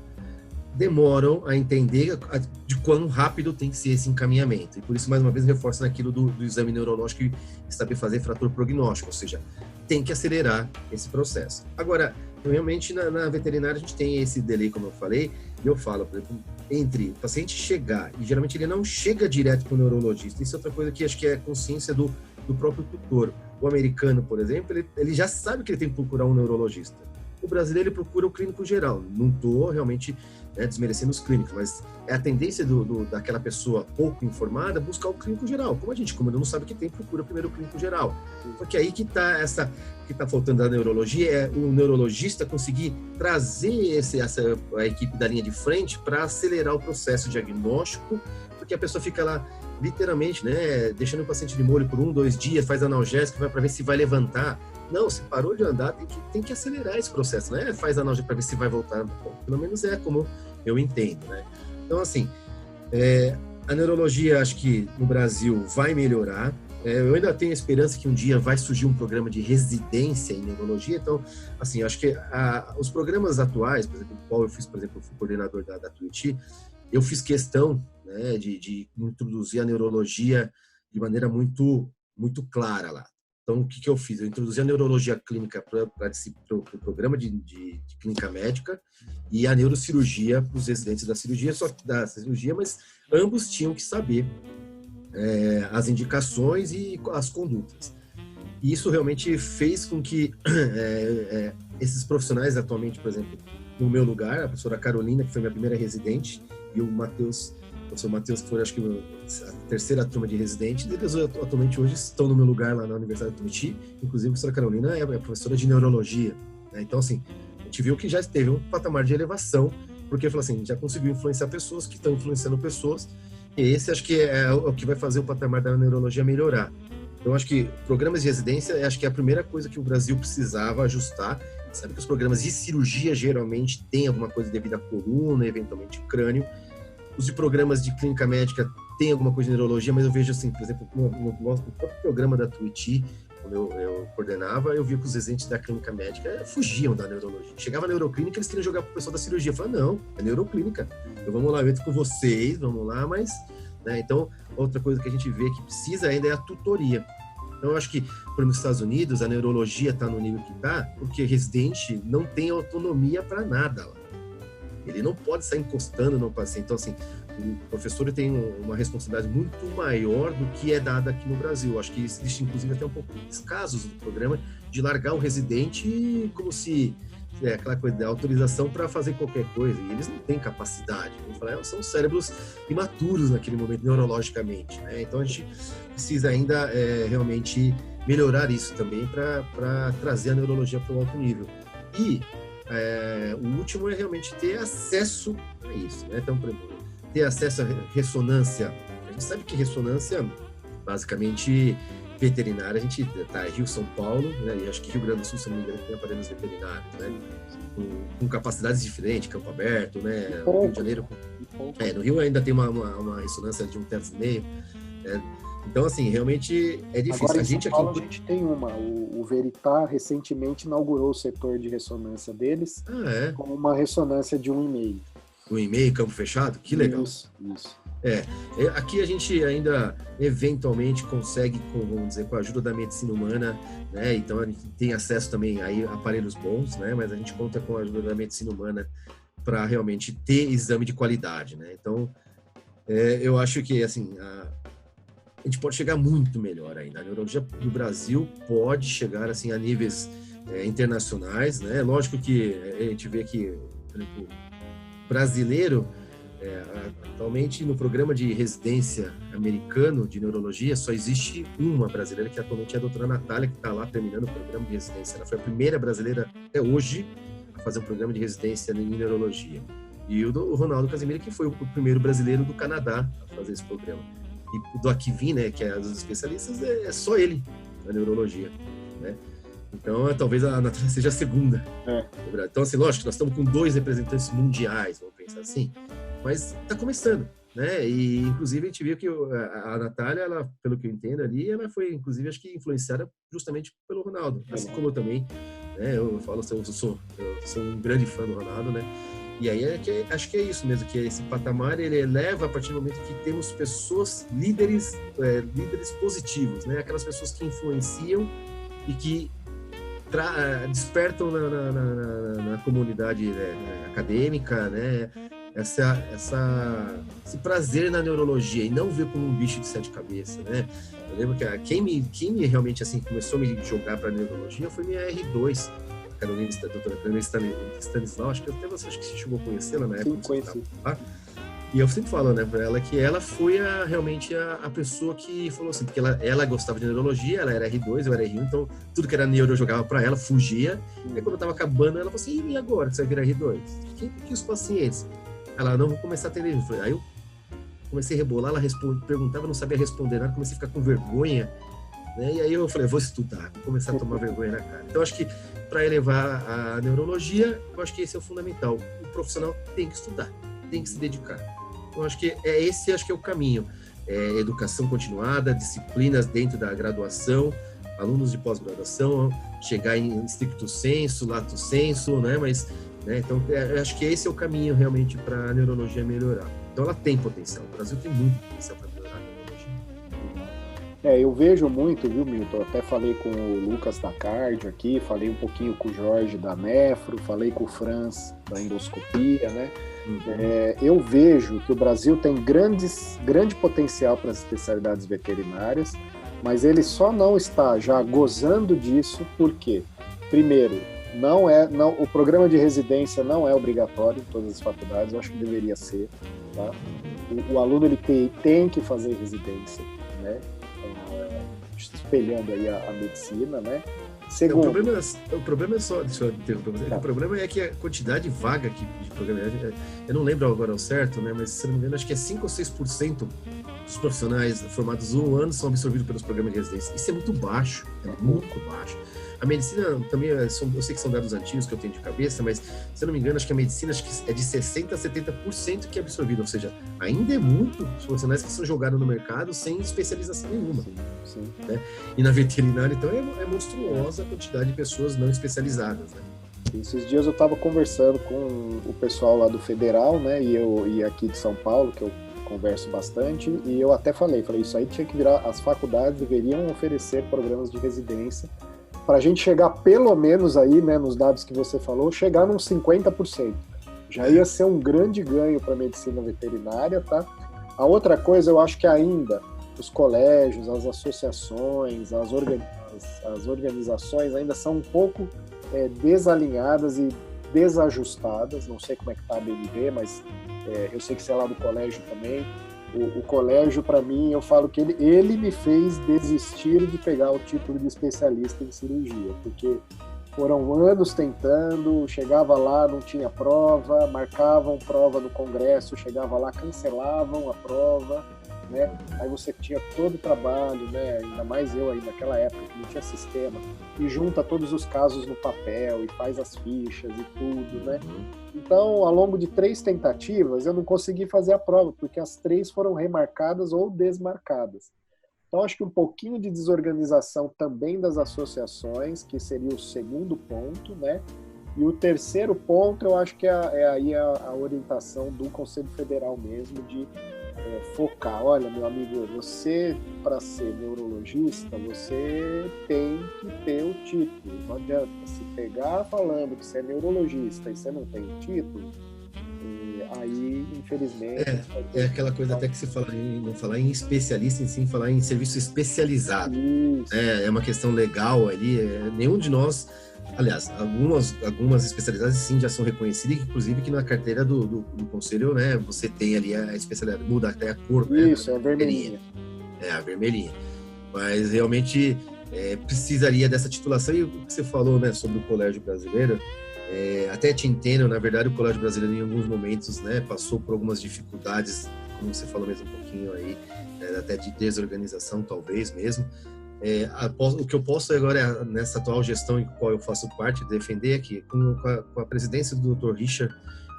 demoram a entender de quão rápido tem que ser esse encaminhamento. E por isso, mais uma vez, reforço naquilo do exame neurológico e saber fazer frator prognóstico, ou seja, tem que acelerar esse processo. Agora, realmente, na veterinária, a gente tem esse delay, como eu falei, e eu falo, por exemplo, entre o paciente chegar, e geralmente ele não chega direto para o neurologista, isso é outra coisa que acho que é consciência do próprio tutor. O americano, por exemplo, ele já sabe que ele tem que procurar um neurologista. O brasileiro, ele procura o clínico geral. Não estou realmente desmerecendo os clínicos, mas é a tendência daquela pessoa pouco informada buscar o clínico geral. Como ainda não sabe o que tem, procura primeiro o clínico geral. Só que aí que está faltando da neurologia, é o neurologista conseguir trazer a equipe da linha de frente para acelerar o processo diagnóstico, porque a pessoa fica lá, literalmente, né, deixando o paciente de molho por 1, 2 dias, faz analgésico, vai para ver se vai levantar. Não, se parou de andar, tem que acelerar esse processo, né? Faz analgésico para ver se vai voltar. Bom, pelo menos é como eu entendo, né? Então, assim, a neurologia, acho que no Brasil vai melhorar. Eu ainda tenho a esperança que um dia vai surgir um programa de residência em neurologia. Então, assim, acho que os programas atuais, por exemplo, o qual eu fiz, por exemplo, eu fui coordenador da Tuiuti, eu fiz questão, né, de introduzir a neurologia de maneira muito, muito clara lá. Então, o que eu fiz? Eu introduzi a neurologia clínica para o programa de clínica médica e a neurocirurgia para os residentes da cirurgia, mas ambos tinham que saber as indicações e as condutas. E isso realmente fez com que esses profissionais atualmente, por exemplo, no meu lugar, a professora Carolina, que foi minha primeira residente, e o professor Matheus, que foi, acho que, a terceira turma de residentes, eles atualmente hoje estão no meu lugar lá na Universidade de Tuiuti. Inclusive, a professora Carolina é professora de neurologia, né? Então, assim, a gente viu que já teve um patamar de elevação, porque, falou assim, já conseguiu influenciar pessoas que estão influenciando pessoas, e esse acho que é o que vai fazer o patamar da neurologia melhorar. Então, acho que programas de residência, acho que é a primeira coisa que o Brasil precisava ajustar. Sabe que os programas de cirurgia geralmente têm alguma coisa devido à coluna, eventualmente crânio. Os de programas de clínica médica têm alguma coisa de neurologia, mas eu vejo assim, por exemplo, no próprio programa da Tuiuti, quando eu coordenava, eu via que os residentes da clínica médica fugiam da neurologia. Chegava na neuroclínica, eles queriam jogar pro pessoal da cirurgia. Eu falava, não, é neuroclínica. Então vamos lá, eu entro com vocês, vamos lá, mas... Né, então, outra coisa que a gente vê que precisa ainda é a tutoria. Então, eu acho que, por exemplo, nos Estados Unidos, a neurologia está no nível que está, porque residente não tem autonomia para nada lá. Ele não pode sair encostando no paciente. Então, assim, o professor tem uma responsabilidade muito maior do que é dada aqui no Brasil. Eu acho que existe, inclusive, até um pouco de casos do programa de largar o residente como se... aquela coisa de autorização para fazer qualquer coisa. E eles não têm capacidade. São cérebros imaturos naquele momento, neurologicamente, né? Então, a gente precisa ainda realmente melhorar isso também para trazer a neurologia para um alto nível. E o último é realmente ter acesso a isso, né? Então, por exemplo, ter acesso à ressonância. A gente sabe que ressonância, basicamente, veterinária, a gente tá Rio, São Paulo, né? E acho que Rio Grande do Sul, se não me engano, tem aparelhos veterinários, né? Com capacidades diferentes, campo aberto, né? No Rio de Janeiro, no Rio ainda tem uma ressonância de 1,5 terço, né? Então, assim, realmente é difícil. Agora, a gente tem o Veritá recentemente inaugurou o setor de ressonância deles com uma ressonância de 1,5. 1,5, campo fechado? Que legal. Isso. Aqui a gente ainda eventualmente consegue, vamos dizer, com a ajuda da medicina humana, né? Então a gente tem acesso também a aparelhos bons, né? Mas a gente conta com a ajuda da medicina humana para realmente ter exame de qualidade, né? Então, eu acho que assim a gente pode chegar muito melhor ainda. A neurologia do Brasil pode chegar assim a níveis internacionais, né? Lógico que a gente vê que, por exemplo, brasileiro, atualmente no programa de residência americano de neurologia só existe uma brasileira, que atualmente é a doutora Natália, que está lá terminando o programa de residência. Ela foi a primeira brasileira até hoje a fazer um programa de residência em neurologia. E o Ronaldo Casimiro, que foi o primeiro brasileiro do Canadá a fazer esse programa. E do Akivin, né, que é um dos especialistas, é só ele na neurologia, né? Então, talvez a Natália seja a segunda. Então, assim, lógico, nós estamos com 2 representantes mundiais, vamos pensar assim, mas está começando, né? E, inclusive, a gente viu que a Natália, ela, pelo que eu entendo ali, ela foi, inclusive, acho que influenciada justamente pelo Ronaldo, assim como eu também, né? Eu falo, eu sou um grande fã do Ronaldo, né? E aí acho que é isso mesmo, que esse patamar ele eleva a partir do momento que temos pessoas líderes positivos, né? Aquelas pessoas que influenciam e que despertam na comunidade acadêmica, né? Esse prazer na neurologia e não ver como um bicho de 7 cabeças, né? Eu lembro que quem me realmente assim começou a me jogar para neurologia foi minha R2, a doutora Carolina Stanislau, acho que até você chegou a conhecê-la na época. Sim, conheci. E eu sempre falo, né, para ela que ela foi realmente a pessoa que falou assim, porque ela gostava de neurologia, ela era R2, eu era R1, então tudo que era neuro eu jogava para ela, fugia. E aí, quando eu tava acabando, ela falou assim, e agora que você vai virar R2? Que os pacientes? Ela, não, vou começar a ter livro. Aí eu comecei a rebolar, ela perguntava, não sabia responder nada, comecei a ficar com vergonha, né? E aí eu falei, vou estudar, vou começar a tomar vergonha na cara. Então, acho que para elevar a neurologia, eu acho que esse é o fundamental. O profissional tem que estudar, tem que se dedicar. Então, acho que esse é o caminho. Educação continuada, disciplinas dentro da graduação, alunos de pós-graduação, chegar em stricto sensu, lato sensu, né? Mas, né? Então, acho que esse é o caminho realmente para a neurologia melhorar. Então, ela tem potencial. O Brasil tem muito potencial para melhorar a neurologia. Eu vejo muito, viu, Milton? Até falei com o Lucas da Cardio aqui, falei um pouquinho com o Jorge da Nefro, falei com o Franz da endoscopia, né? Eu vejo que o Brasil tem grande potencial para as especialidades veterinárias, mas ele só não está já gozando disso porque, primeiro, o programa de residência não é obrigatório em todas as faculdades, eu acho que deveria ser, tá? O aluno ele tem que fazer residência, né? Espelhando aí a medicina, né? Segundo. O problema é só, deixa eu interromper você, o problema é que a quantidade de vaga aqui de programa, eu não lembro agora ao certo, né, mas se não me engano, acho que é 5 ou 6% dos profissionais formados um ano são absorvidos pelos programas de residência. Isso é muito baixo, muito baixo. A medicina também, eu sei que são dados antigos que eu tenho de cabeça, mas se eu não me engano, acho que a medicina é de 60% a 70% que é absorvida, ou seja, ainda é muito profissionais que são jogados no mercado sem especialização nenhuma. Sim. Né? E na veterinária, então, é monstruosa a quantidade de pessoas não especializadas, né? Esses dias eu estava conversando com o pessoal lá do Federal, né, e aqui de São Paulo, que eu converso bastante, e eu até falei, isso aí tinha que virar, as faculdades deveriam oferecer programas de residência para a gente chegar pelo menos aí, né, nos dados que você falou, chegar num 50%. Já ia ser um grande ganho para a medicina veterinária, tá? A outra coisa, eu acho que ainda os colégios, as associações, as organizações ainda são um pouco desalinhadas e desajustadas. Não sei como é que está a BNV, mas eu sei que você é lá do colégio também. O colégio, para mim, eu falo que ele me fez desistir de pegar o título de especialista em cirurgia, porque foram anos tentando, chegava lá, não tinha prova, marcavam prova no congresso, chegava lá, cancelavam a prova, né? Aí você tinha todo o trabalho, né? Ainda mais eu aí naquela época que não tinha sistema, e junta todos os casos no papel e faz as fichas e tudo, né? Então, ao longo de 3 tentativas, eu não consegui fazer a prova, porque as 3 foram remarcadas ou desmarcadas. Então, acho que um pouquinho de desorganização também das associações, que seria o segundo ponto, né? E o terceiro ponto, eu acho que é aí a orientação do Conselho Federal mesmo, de focar. Olha, meu amigo, você, para ser neurologista, você tem que ter o título. Não adianta se pegar falando que você é neurologista e você não tem o título, aí, infelizmente... É aquela coisa até que se fala em não falar em especialista, em sim falar em serviço especializado. É uma questão legal ali. Nenhum de nós, aliás, algumas especialidades sim já são reconhecidas, inclusive que na carteira do conselho, né, você tem ali a especialidade, muda até a cor. Isso, né, é vermelhinha. É, a vermelhinha. Mas realmente precisaria dessa titulação. E o que você falou, né, sobre o Colégio Brasileiro, até te entendo. Na verdade, o Colégio Brasileiro em alguns momentos, né, passou por algumas dificuldades, como você falou mesmo um pouquinho aí, até de desorganização talvez mesmo. O que eu posso agora, nessa atual gestão em qual eu faço parte, defender aqui, com a presidência do Dr. Richard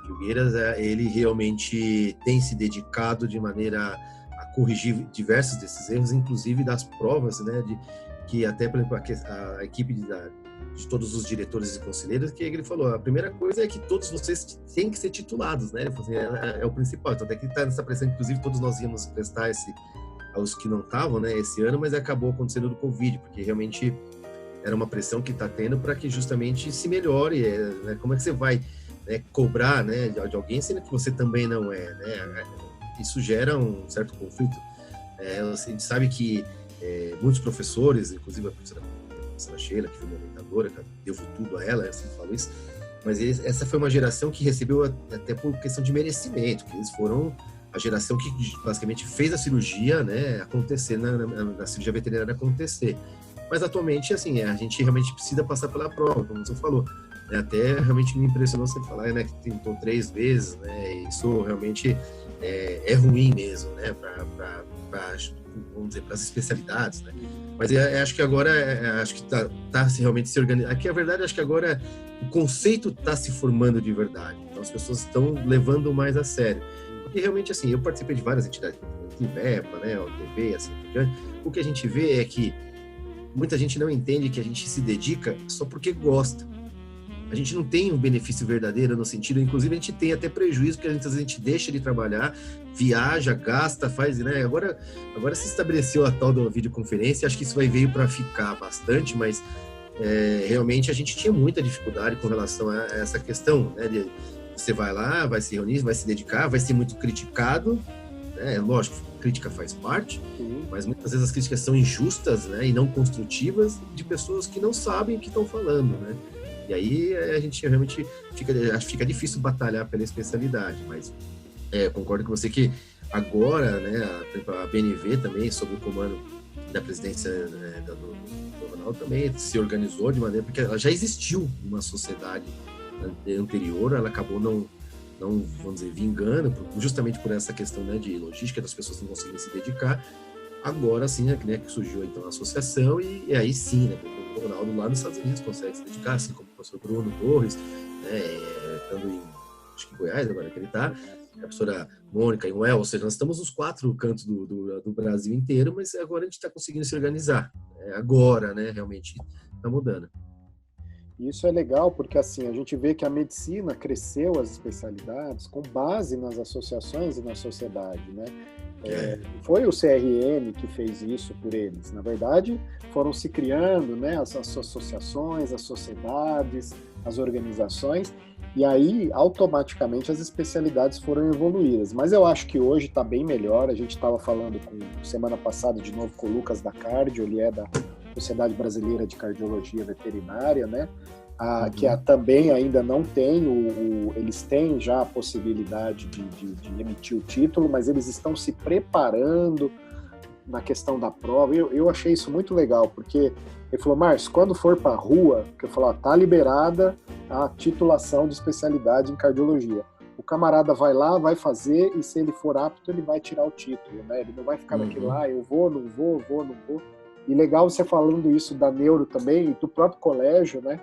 Filgueiras, ele realmente tem se dedicado de maneira a corrigir diversos desses erros, inclusive das provas, né, que até, por exemplo, a equipe de todos os diretores e conselheiros, que ele falou, a primeira coisa é que todos vocês têm que ser titulados, né? Ele falou assim, é o principal. Então, até que está nessa pressão, inclusive, todos nós íamos prestar aos que não estavam, né, esse ano, mas acabou acontecendo do Covid, porque realmente era uma pressão que está tendo para que justamente se melhore. Né? Como é que você vai, né, cobrar, né, de alguém, sendo que você também não é, né? Isso gera um certo conflito. A gente sabe que muitos professores, inclusive a professora Sheila, que foi minha orientadora, devo tudo a ela, eu sempre falo isso, mas essa foi uma geração que recebeu até por questão de merecimento, que eles foram a geração que basicamente fez a cirurgia, né, acontecer, na cirurgia veterinária acontecer. Mas atualmente, assim, a gente realmente precisa passar pela prova, como você falou. Até realmente me impressionou você falar, né, que tentou 3 vezes, né, isso realmente é ruim mesmo, né, para vamos dizer, para as especialidades, né. Mas acho que agora, acho que tá realmente se organizando. Aqui, a verdade, acho que agora o conceito está se formando de verdade. Então, as pessoas estão levando mais a sério. Porque, realmente, assim, eu participei de várias entidades, IVEPA, né, OTV, assim por diante. O que a gente vê é que muita gente não entende que a gente se dedica só porque gosta. A gente não tem um benefício verdadeiro no sentido, inclusive a gente tem até prejuízo, porque às vezes a gente deixa de trabalhar, viaja, gasta, faz, né? Agora se estabeleceu a tal da videoconferência, acho que isso veio para ficar bastante, mas realmente a gente tinha muita dificuldade com relação a essa questão, né? Você vai lá, vai se reunir, vai se dedicar, vai ser muito criticado, né? Lógico, crítica faz parte, mas muitas vezes as críticas são injustas, né? E não construtivas, de pessoas que não sabem o que estão falando, né? E aí a gente realmente fica difícil batalhar pela especialidade, mas concordo com você que agora, né, a BNV também, sob o comando da presidência, né, do Ronaldo, também se organizou de maneira, porque ela já existiu uma sociedade anterior, ela acabou não vamos dizer, vingando, justamente por essa questão, né, de logística, das pessoas não conseguirem se dedicar. Agora sim, né, que surgiu então a associação, e aí sim, né, o Ronaldo lá nos Estados Unidos consegue se dedicar, assim como o professor Bruno Torres, né, estando acho que em Goiás agora que ele está, a professora Mônica em Uel, ou seja, nós estamos nos 4 cantos do Brasil inteiro, mas agora a gente está conseguindo se organizar. Agora, né, realmente está mudando. Isso é legal porque, assim, a gente vê que a medicina cresceu, as especialidades, com base nas associações e na sociedade, né? Foi o CRM que fez isso por eles. Na verdade, foram se criando, né, as associações, as sociedades, as organizações, e aí, automaticamente, as especialidades foram evoluídas. Mas eu acho que hoje está bem melhor. A gente estava falando semana passada, de novo, com o Lucas da Cardio, ele é da Sociedade Brasileira de Cardiologia Veterinária, né? Que também ainda não tem, eles têm já a possibilidade de emitir o título, mas eles estão se preparando na questão da prova. Eu achei isso muito legal, porque ele falou, Márcio, quando for para a rua, que eu falo, tá liberada a titulação de especialidade em cardiologia. O camarada vai lá, vai fazer, e se ele for apto, ele vai tirar o título, né? Ele não vai ficar naquele lá, eu vou, não vou, não vou. E legal você falando isso da neuro também, e do próprio colégio, né?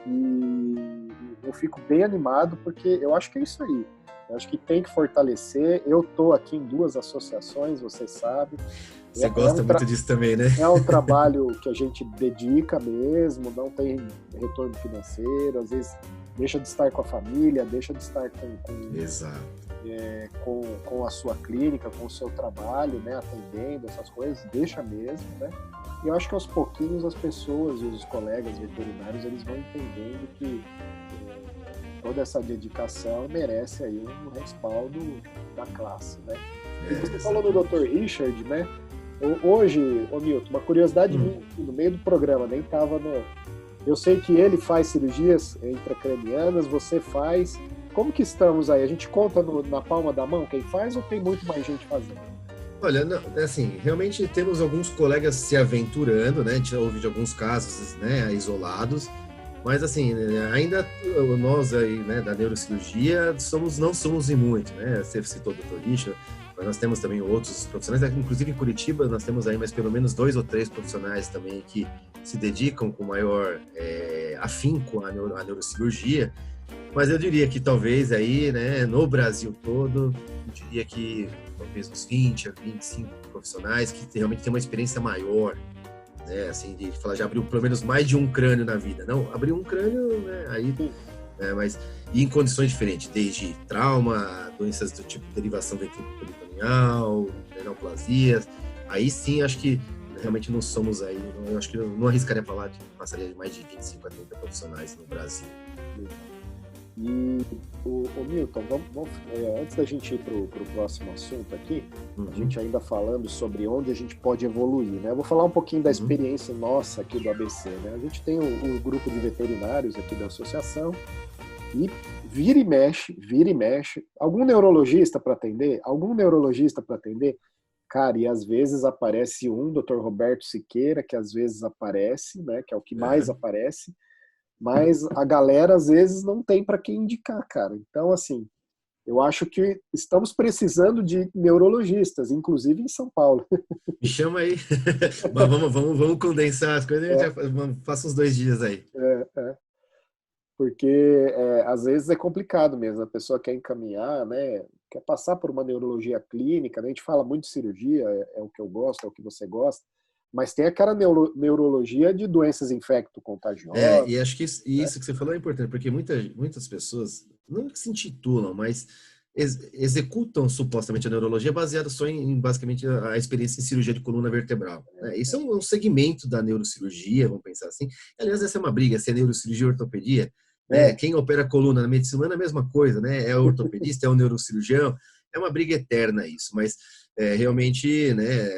E eu fico bem animado, porque eu acho que é isso aí. Eu acho que tem que fortalecer. Eu estou aqui em 2 associações, vocês sabem. Você gosta muito disso também, né? É um trabalho que a gente dedica mesmo, não tem retorno financeiro, às vezes deixa de estar com a família, deixa de estar com... Exato. com a sua clínica, com o seu trabalho, né, atendendo essas coisas, deixa mesmo, né? E eu acho que aos pouquinhos as pessoas e os colegas veterinários, eles vão entendendo que toda essa dedicação merece aí um respaldo da classe, né? E você falou do Dr. Richard, né? Hoje, Milton, uma curiosidade minha, no meio do programa, nem estava no... Eu sei que ele faz cirurgias intracranianas, você faz. Como que estamos aí? A gente conta na palma da mão quem faz ou tem muito mais gente fazendo? Olha, não, assim, realmente temos alguns colegas se aventurando, né? A gente já ouve de alguns casos, né, isolados, mas assim, ainda nós aí, né, da neurocirurgia, não somos imunes, né? Você citou o Dr. Richard, mas nós temos também outros profissionais, inclusive em Curitiba nós temos aí mais pelo menos 2 ou 3 profissionais também que se dedicam com maior afinco à neurocirurgia, mas eu diria que talvez aí, né, no Brasil todo, eu diria que talvez uns 20 a 25 profissionais que realmente têm uma experiência maior, né, assim, de falar, já abriu pelo menos mais de um crânio na vida. Não, abriu um crânio, né, aí, mas e em condições diferentes, desde trauma, doenças do tipo derivação ventricular-peritoneal, neoplasias. Aí sim, acho que realmente não somos aí, eu acho que não arriscaria falar que passaria de mais de 25 a 30 profissionais no Brasil. E o Milton, antes da gente ir para o próximo assunto aqui, a gente ainda falando sobre onde a gente pode evoluir, né? Eu vou falar um pouquinho da experiência nossa aqui do ABC, né? A gente tem o grupo de veterinários aqui da associação e vira e mexe, algum neurologista para atender, cara, e às vezes aparece Dr. Roberto Siqueira, que às vezes aparece, né? Que é o que mais aparece. Mas a galera, às vezes, não tem para quem indicar, cara. Então, assim, eu acho que estamos precisando de neurologistas, inclusive em São Paulo. Me chama aí. Mas vamos condensar as coisas, faça uns 2 dias aí. Porque, às vezes, é complicado mesmo. A pessoa quer encaminhar, né? Quer passar por uma neurologia clínica, né? A gente fala muito de cirurgia, é o que eu gosto, é o que você gosta. Mas tem aquela neurologia de doenças infecto-contagiosas. E acho que isso que você falou é importante, porque muitas pessoas não se intitulam, mas executam supostamente a neurologia baseada só em basicamente a experiência em cirurgia de coluna vertebral. Isso é um segmento da neurocirurgia, vamos pensar assim. Aliás, essa é uma briga, se é neurocirurgia ou ortopedia. Quem opera a coluna na medicina humana é a mesma coisa, né? É o ortopedista, é o neurocirurgião. É uma briga eterna isso, mas realmente, né,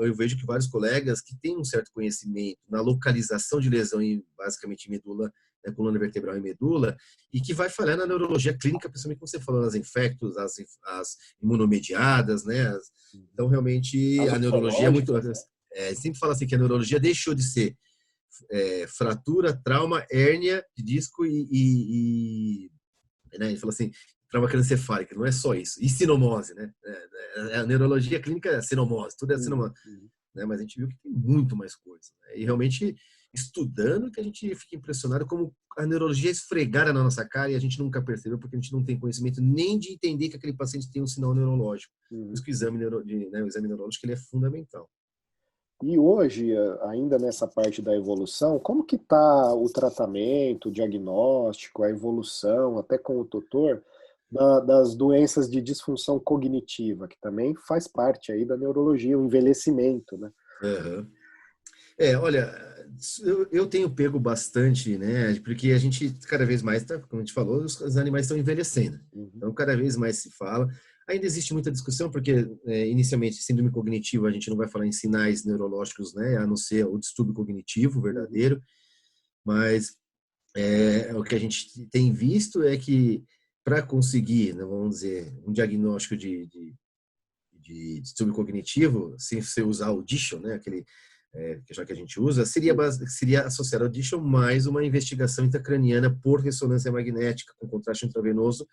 eu vejo que vários colegas que têm um certo conhecimento na localização de lesão em basicamente medula, né, coluna vertebral e medula, e que vai falhar na neurologia clínica, principalmente como você falou, nas infectos, as imunomediadas, né? Então, realmente, a neurologia é muito... sempre fala assim que a neurologia deixou de ser fratura, trauma, hérnia de disco e né, ele fala assim, trauma cranioencefálica, não é só isso. E sinomose, né? A neurologia clínica é sinomose, tudo é sinomose. Né? Mas a gente viu que tem muito mais coisa. Né? E realmente, estudando, que a gente fica impressionado como a neurologia é esfregada na nossa cara e a gente nunca percebeu, porque a gente não tem conhecimento nem de entender que aquele paciente tem um sinal neurológico. Por isso que o exame neurológico ele é fundamental. E hoje, ainda nessa parte da evolução, como que está o tratamento, o diagnóstico, a evolução, até com o tutor, das doenças de disfunção cognitiva, que também faz parte aí da neurologia, o envelhecimento, né? Olha, eu tenho pego bastante, né? Porque a gente, cada vez mais, como a gente falou, os animais estão envelhecendo. Então, cada vez mais se fala. Ainda existe muita discussão, porque inicialmente, síndrome cognitiva, a gente não vai falar em sinais neurológicos, né? A não ser o distúrbio cognitivo verdadeiro. Mas o que a gente tem visto é que para conseguir, né, vamos dizer, um diagnóstico de distúrbio cognitivo, sem você usar o DISHO, né? Aquele já que a gente usa, seria associado ao DISHO mais uma investigação intracraniana por ressonância magnética com contraste intravenoso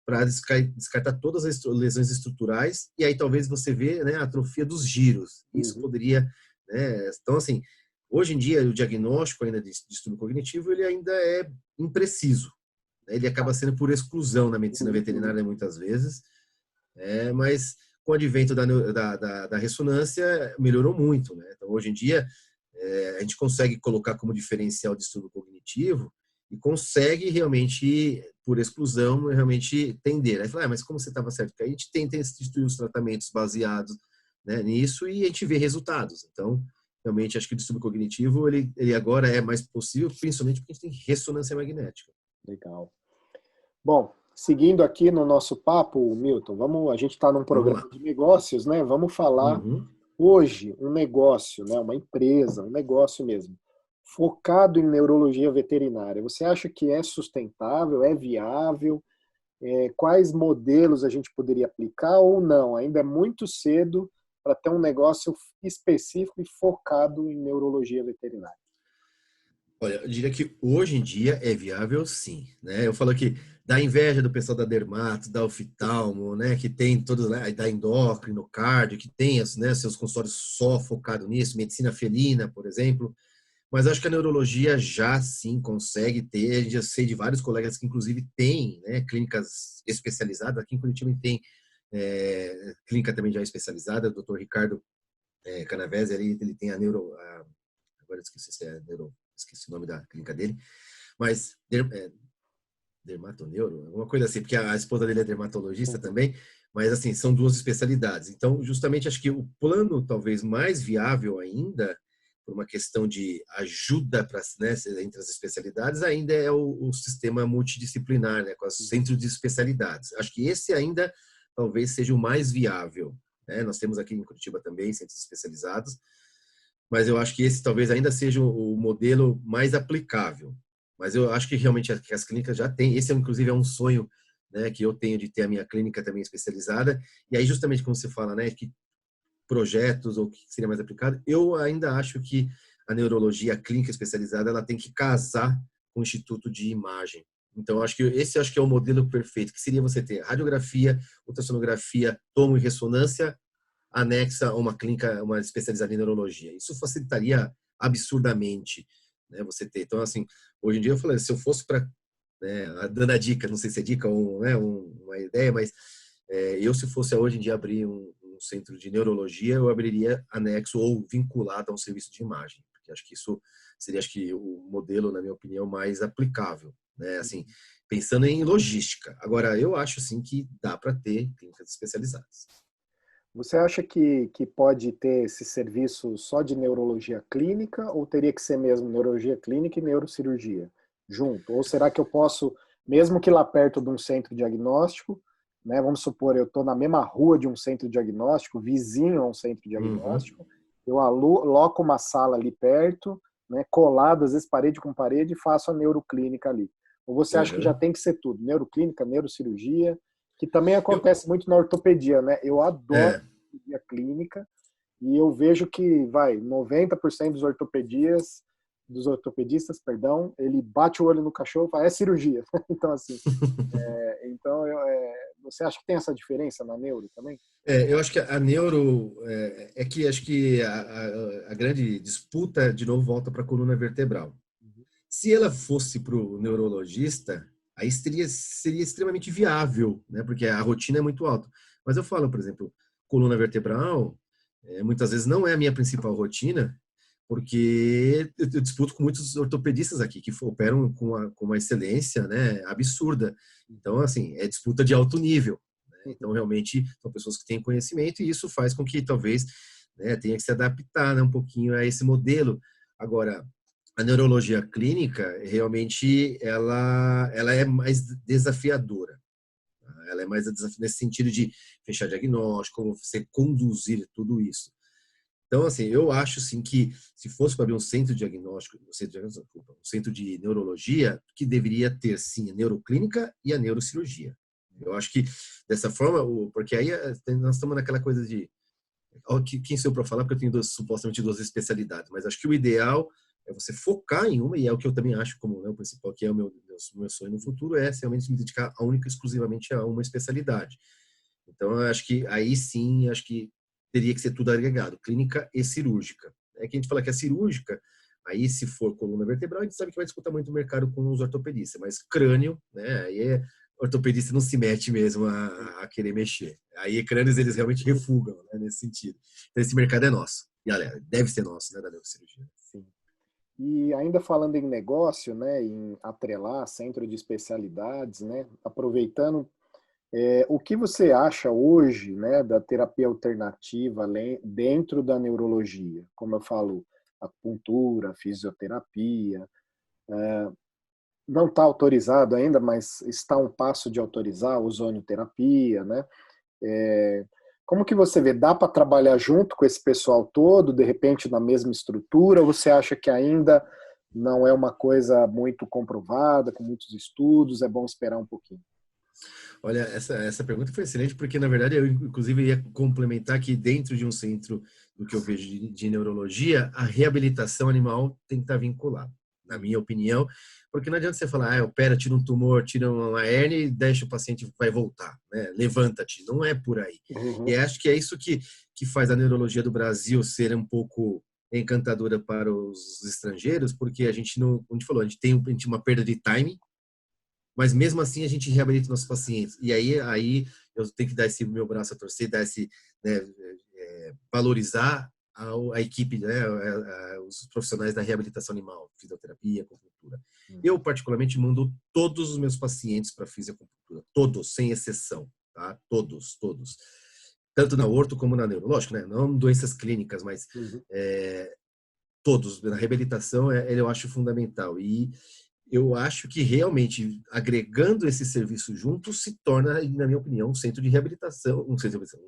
para descartar todas as lesões estruturais e aí talvez você vê, né, a atrofia dos giros. Isso poderia, né? Então, assim, hoje em dia o diagnóstico ainda de distúrbio cognitivo ele ainda é impreciso. Né? Ele acaba sendo por exclusão na medicina veterinária muitas vezes, mas com o advento da ressonância melhorou muito, né? Então, hoje em dia a gente consegue colocar como diferencial o distúrbio cognitivo e consegue realmente, por exclusão, realmente tender. Aí fala, mas como você estava certo? Porque a gente tenta instituir os tratamentos baseados, né, nisso e a gente vê resultados. Então, realmente, acho que o distúrbio cognitivo, ele agora é mais possível, principalmente porque a gente tem ressonância magnética. Legal. Bom, seguindo aqui no nosso papo, Milton, a gente está num Vamos programa lá. de negócios, né? Vamos falar Uhum. hoje um negócio, né? Uma empresa, um negócio mesmo, focado em neurologia veterinária. Você acha que é sustentável, é viável? Quais modelos a gente poderia aplicar ou não? Ainda é muito cedo para ter um negócio específico e focado em neurologia veterinária. Olha, eu diria que hoje em dia é viável sim, né? Eu falo que dá inveja do pessoal da dermato, da oftalmo, né? Que tem todos, né? Da endócrino, cardio, que tem, né? Seus consultórios só focado nisso, medicina felina, por exemplo. Mas acho que a neurologia já sim consegue ter. A gente já sei de vários colegas que inclusive têm, né? Clínicas especializadas. Aqui em Curitiba tem clínica também já especializada. O Dr. Ricardo Canavese, ele tem a agora esqueci se é neuro, esqueci o nome da clínica dele, mas dermatoneuro, alguma coisa assim, porque a esposa dele é dermatologista Uhum. também, mas assim, são duas especialidades. Então, justamente acho que o plano talvez mais viável ainda, por uma questão de ajuda para, né, entre as especialidades, ainda é o sistema multidisciplinar, né, com os centros de especialidades. Acho que esse ainda talvez seja o mais viável. Né? Nós temos aqui em Curitiba também centros especializados, mas eu acho que esse talvez ainda seja o modelo mais aplicável. Mas eu acho que realmente as clínicas já têm, esse inclusive é um sonho, né, que eu tenho de ter a minha clínica também especializada, e aí justamente como você fala, né, que projetos ou que seria mais aplicado, eu ainda acho que a neurologia, a clínica especializada, ela tem que casar com o instituto de imagem. Então, acho que é o modelo perfeito, que seria você ter radiografia, ultrassonografia, tomo e ressonância, anexa a uma clínica, uma especializada em neurologia. Isso facilitaria absurdamente, né, você ter. Então, assim, hoje em dia eu falei, se eu fosse para, né, dando a dica, não sei se é dica ou, né, uma ideia, mas eu, se fosse hoje em dia abrir um centro de neurologia, eu abriria anexo ou vinculado a um serviço de imagem, porque acho que isso seria, acho que, o modelo, na minha opinião, mais aplicável, né, assim, pensando em logística. Agora, eu acho, assim, que dá para ter clínicas especializadas. Você acha que pode ter esse serviço só de neurologia clínica ou teria que ser mesmo neurologia clínica e neurocirurgia junto? Ou será que eu posso, mesmo que lá perto de um centro diagnóstico, né, vamos supor, eu estou na mesma rua de um centro diagnóstico, vizinho a um centro Uhum. diagnóstico, eu aloco uma sala ali perto, né, colado, às vezes parede com parede, e faço a neuroclínica ali. Ou você acha que já Uhum. tem que ser tudo? Neuroclínica, neurocirurgia, que também Eu, acontece muito na ortopedia, né? Eu adoro é, ortopedia clínica e eu vejo que, 90% dos ortopedistas, perdão, ele bate o olho no cachorro e fala, é cirurgia. Então, assim, você acha que tem essa diferença na neuro também? eu acho que a neuro é que acho que a grande disputa de novo volta para a coluna vertebral. Se ela fosse para o neurologista, aí seria extremamente viável, né? Porque a rotina é muito alta. Mas eu falo, por exemplo, coluna vertebral, muitas vezes não é a minha principal rotina, porque eu disputo com muitos ortopedistas aqui que operam com uma excelência, né, absurda. Então, assim, é disputa de alto nível. Né? Então, realmente, são pessoas que têm conhecimento e isso faz com que talvez, né, tenha que se adaptar, né, um pouquinho a esse modelo. Agora, a neurologia clínica, realmente, ela é mais desafiadora. Tá? Ela é mais desafiadora nesse sentido de fechar diagnóstico, você conduzir tudo isso. Então, assim, eu acho sim que se fosse para abrir um centro de diagnóstico, um centro de neurologia, que deveria ter sim a neuroclínica e a neurocirurgia. Eu acho que dessa forma, porque aí nós estamos naquela coisa de quem sou eu para falar, porque eu tenho supostamente duas especialidades, mas acho que o ideal é você focar em uma, e é o que eu também acho como, né, o principal, que é o meu sonho no futuro, é realmente me dedicar exclusivamente a uma especialidade. Então, eu acho que aí sim, acho que teria que ser tudo agregado, clínica e cirúrgica. É que a gente fala que a cirúrgica, aí se for coluna vertebral, a gente sabe que vai disputar muito o mercado com os ortopedistas, mas crânio, né, aí ortopedista não se mete mesmo a querer mexer. Aí crânios eles realmente refugam, né, nesse sentido. Então esse mercado é nosso. E olha, deve ser nosso, né, da neurocirurgia. Sim. E ainda falando em negócio, né, em atrelar centro de especialidades, né, aproveitando, o que você acha hoje, né, da terapia alternativa dentro da neurologia? Como eu falo, acupuntura, fisioterapia, não está autorizado ainda, mas está a um passo de autorizar a ozonioterapia, né? Como que você vê? Dá para trabalhar junto com esse pessoal todo, de repente na mesma estrutura, ou você acha que ainda não é uma coisa muito comprovada, com muitos estudos, é bom esperar um pouquinho? Olha, essa pergunta foi excelente, porque na verdade eu inclusive ia complementar que dentro de um centro do que eu vejo de neurologia, a reabilitação animal tem que estar vinculada, na minha opinião, porque não adianta você falar, opera, tira um tumor, tira uma hérnia e deixa o paciente vai voltar, né? Levanta-te, não é por aí. E Uhum. acho que é isso que faz a neurologia do Brasil ser um pouco encantadora para os estrangeiros, porque a gente não, como a gente falou, a gente tem uma perda de time, mas mesmo assim a gente reabilita nossos pacientes. E aí eu tenho que dar esse meu braço a torcer, dar esse, né, valorizar a equipe, né, os profissionais da reabilitação animal, fisioterapia, acupuntura. Eu, particularmente, mando todos os meus pacientes para fisioacupuntura, todos, sem exceção, tá? Todos, todos. Tanto na orto como na neuro. Lógico, né? Não doenças clínicas, mas Uhum. todos. Na reabilitação, eu acho fundamental. E eu acho que realmente agregando esse serviço junto se torna, na minha opinião, um centro de reabilitação, um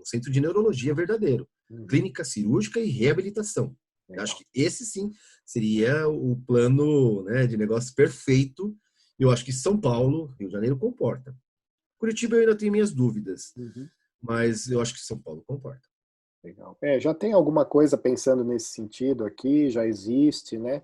centro de neurologia verdadeiro, Uhum. clínica cirúrgica e reabilitação. Eu acho Legal. que esse sim seria o plano, né, de negócio perfeito. Eu acho que São Paulo, Rio de Janeiro comporta. Curitiba eu ainda tenho minhas dúvidas, Uhum. mas eu acho que São Paulo comporta. Legal. Já tem alguma coisa pensando nesse sentido aqui, já existe, né?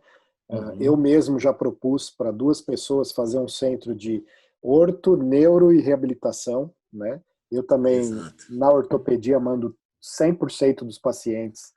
Eu Uhum, mesmo já propus para duas pessoas fazer um centro de orto, neuro e reabilitação, né? Eu também, exato. na ortopedia, mando 100% dos pacientes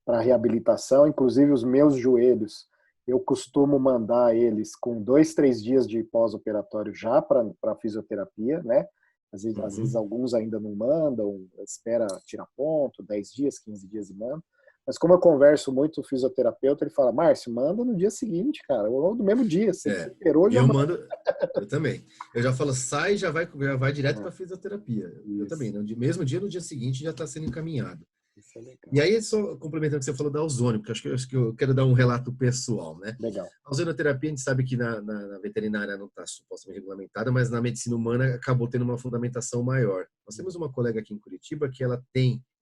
para reabilitação, inclusive os meus joelhos. Eu costumo mandar eles com 2, 3 dias de pós-operatório já para fisioterapia, né? Às vezes Uhum. alguns ainda não mandam, espera tirar ponto, 10 dias, 15 dias e manda. Mas como eu converso muito com o fisioterapeuta, ele fala, Márcio, manda no dia seguinte, cara, ou no mesmo dia, se É, esperou, já eu manda. mando, eu também. Eu já falo, sai e já vai direto É, para fisioterapia. Eu também, isso, no mesmo dia, no dia seguinte, já está sendo encaminhado. isso é E legal. aí, só complementando o que você falou da ozônio, porque acho que eu quero dar um relato pessoal, né? Legal. A ozonioterapia, a gente sabe que na veterinária não está supostamente regulamentada, mas na medicina humana acabou tendo uma fundamentação maior. Nós temos uma colega aqui em Curitiba que ela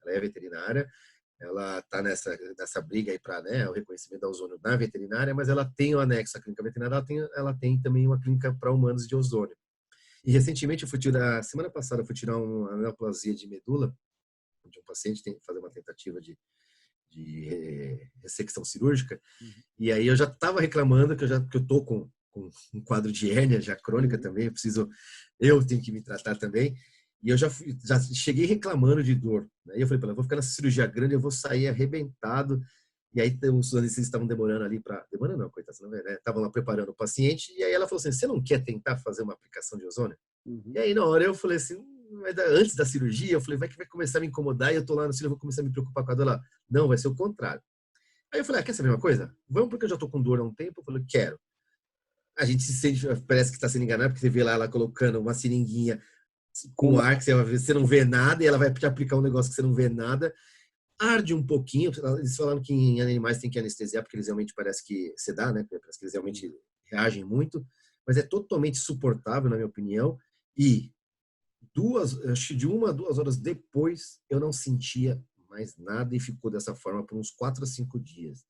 é veterinária, ela está nessa briga aí para, né, o reconhecimento da ozônio na veterinária, mas ela tem o anexo à clínica veterinária, ela tem também uma clínica para humanos de ozônio. E recentemente semana passada eu fui tirar uma neoplasia de medula de um paciente, tem que fazer uma tentativa de ressecção cirúrgica, Uhum. e aí eu já estava reclamando que eu tô com um quadro de hérnia já crônica Uhum. também, eu tenho que me tratar também, e eu já cheguei reclamando de dor, né? E eu falei para ela, vou ficar nessa cirurgia grande, eu vou sair arrebentado, e aí os anestesistas estavam demorando ali demorando não, coitado, não, né? Estavam lá preparando o paciente, e aí ela falou assim, você não quer tentar fazer uma aplicação de ozônio? E Uhum. aí na hora eu falei assim, antes da cirurgia, eu falei, vai que vai começar a me incomodar, e eu tô lá no cirurgia, eu vou começar a me preocupar com a dor lá. Não, vai ser o contrário. Aí eu falei, quer saber uma coisa? Vamos porque eu já tô com dor há um tempo. Eu falei, quero. A gente se sente, parece que está sendo enganado, porque você vê lá ela colocando uma seringuinha com Uma, ar, que você não vê nada, e ela vai te aplicar um negócio que você não vê nada. Arde um pouquinho. Eles falaram que em animais tem que anestesiar, porque eles realmente parece que sedar, né? Parece que eles realmente reagem muito. Mas é totalmente suportável, na minha opinião. E acho que de 1 a 2 horas depois, eu não sentia mais nada e ficou dessa forma por uns 4 a 5 dias.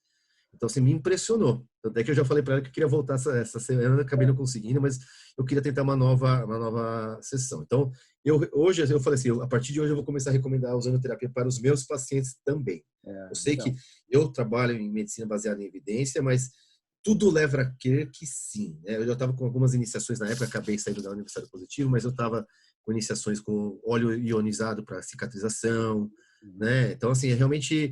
Então, você me impressionou. Tanto é que eu já falei para ela que eu queria voltar essa semana, acabei não conseguindo, mas eu queria tentar uma nova sessão. Então, hoje eu falei assim, a partir de hoje eu vou começar a recomendar a ozonoterapia para os meus pacientes também. Eu sei que legal. eu trabalho em medicina baseada em evidência, mas tudo leva a crer que sim, né? Eu já estava com algumas iniciações na época, acabei saindo da Universidade Positivo, mas eu estava com iniciações com óleo ionizado para cicatrização, Uhum. né? Então, assim, realmente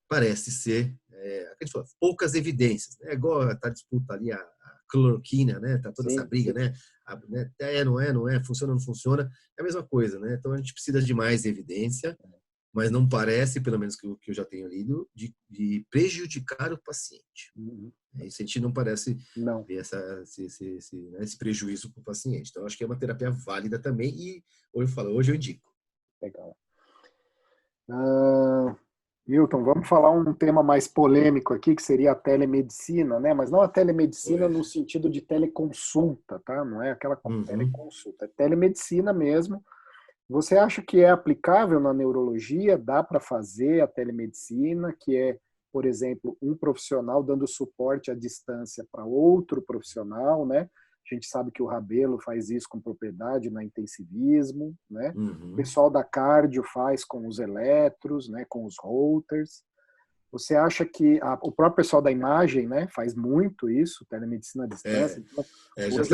parece ser, a gente fala, poucas evidências, né? Igual tá disputa ali a cloroquina, né? Tá toda essa Sim, briga, sim. né? Não é, funciona, não funciona, é a mesma coisa, né? Então a gente precisa de mais evidência, mas não parece, pelo menos que eu já tenho lido, de prejudicar o paciente. Uhum. Isso a gente não parece Não. ver esse prejuízo para o paciente. Então, acho que é uma terapia válida também e hoje eu indico. Legal. Milton, vamos falar um tema mais polêmico aqui, que seria a telemedicina, né? Mas não a telemedicina no sentido de teleconsulta, tá? Não é aquela teleconsulta, é telemedicina mesmo. Você acha que é aplicável na neurologia? Dá para fazer a telemedicina, que é, por exemplo, um profissional dando suporte à distância para outro profissional, né? A gente sabe que o Rabelo faz isso com propriedade no intensivismo, né? O pessoal da cardio faz com os eletros, né? Com os holters. Você acha que o próprio pessoal da imagem, né? Faz muito isso, telemedicina à distância. Então, hoje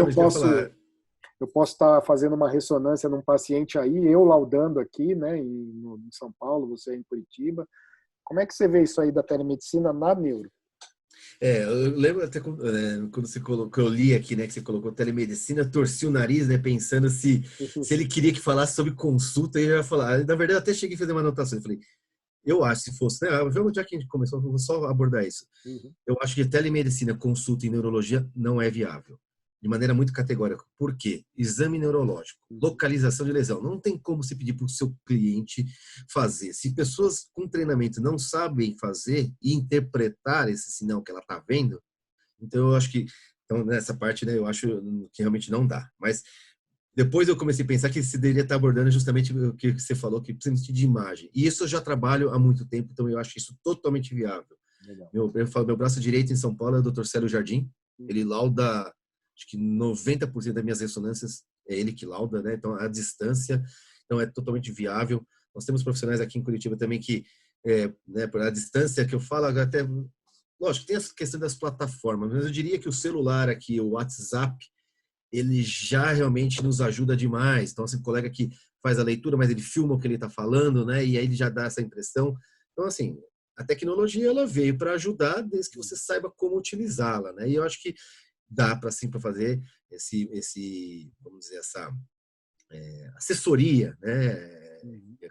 eu posso estar fazendo uma ressonância num paciente aí, eu laudando aqui, né? Em São Paulo, você em Curitiba. Como é que você vê isso aí da telemedicina na neuro? Eu lembro até quando você colocou, eu li aqui, né, que você colocou telemedicina, torci o nariz, né, pensando se ele queria que falasse sobre consulta, e eu ia falar. Na verdade, eu até cheguei a fazer uma anotação. Eu falei, eu acho, se fosse, né, já que a gente começou, eu vou só abordar isso. Eu acho que telemedicina, consulta em neurologia não é viável. De maneira muito categórica. Por quê? Exame neurológico, localização de lesão. Não tem como se pedir para o seu cliente fazer. Se pessoas com treinamento não sabem fazer e interpretar esse sinal que ela está vendo, então eu acho que, então, nessa parte, né, eu acho que realmente não dá. Mas depois eu comecei a pensar que se deveria estar abordando justamente o que você falou, que precisa de imagem. E isso eu já trabalho há muito tempo, então eu acho isso totalmente viável. Meu braço direito em São Paulo é o Dr. Célio Jardim. Ele lauda, acho que 90% das minhas ressonâncias é ele que lauda, né? Então, a distância, então é totalmente viável. Nós temos profissionais aqui em Curitiba também que, né, por a distância que eu falo, até, lógico, tem essa questão das plataformas, mas eu diria que o celular aqui, o WhatsApp, ele já realmente nos ajuda demais. Então, assim, o colega que faz a leitura, mas ele filma o que ele está falando, né? E aí ele já dá essa impressão. Então, assim, a tecnologia, ela veio para ajudar desde que você saiba como utilizá-la, né? E eu acho que dá para sim para fazer vamos dizer, essa assessoria, né,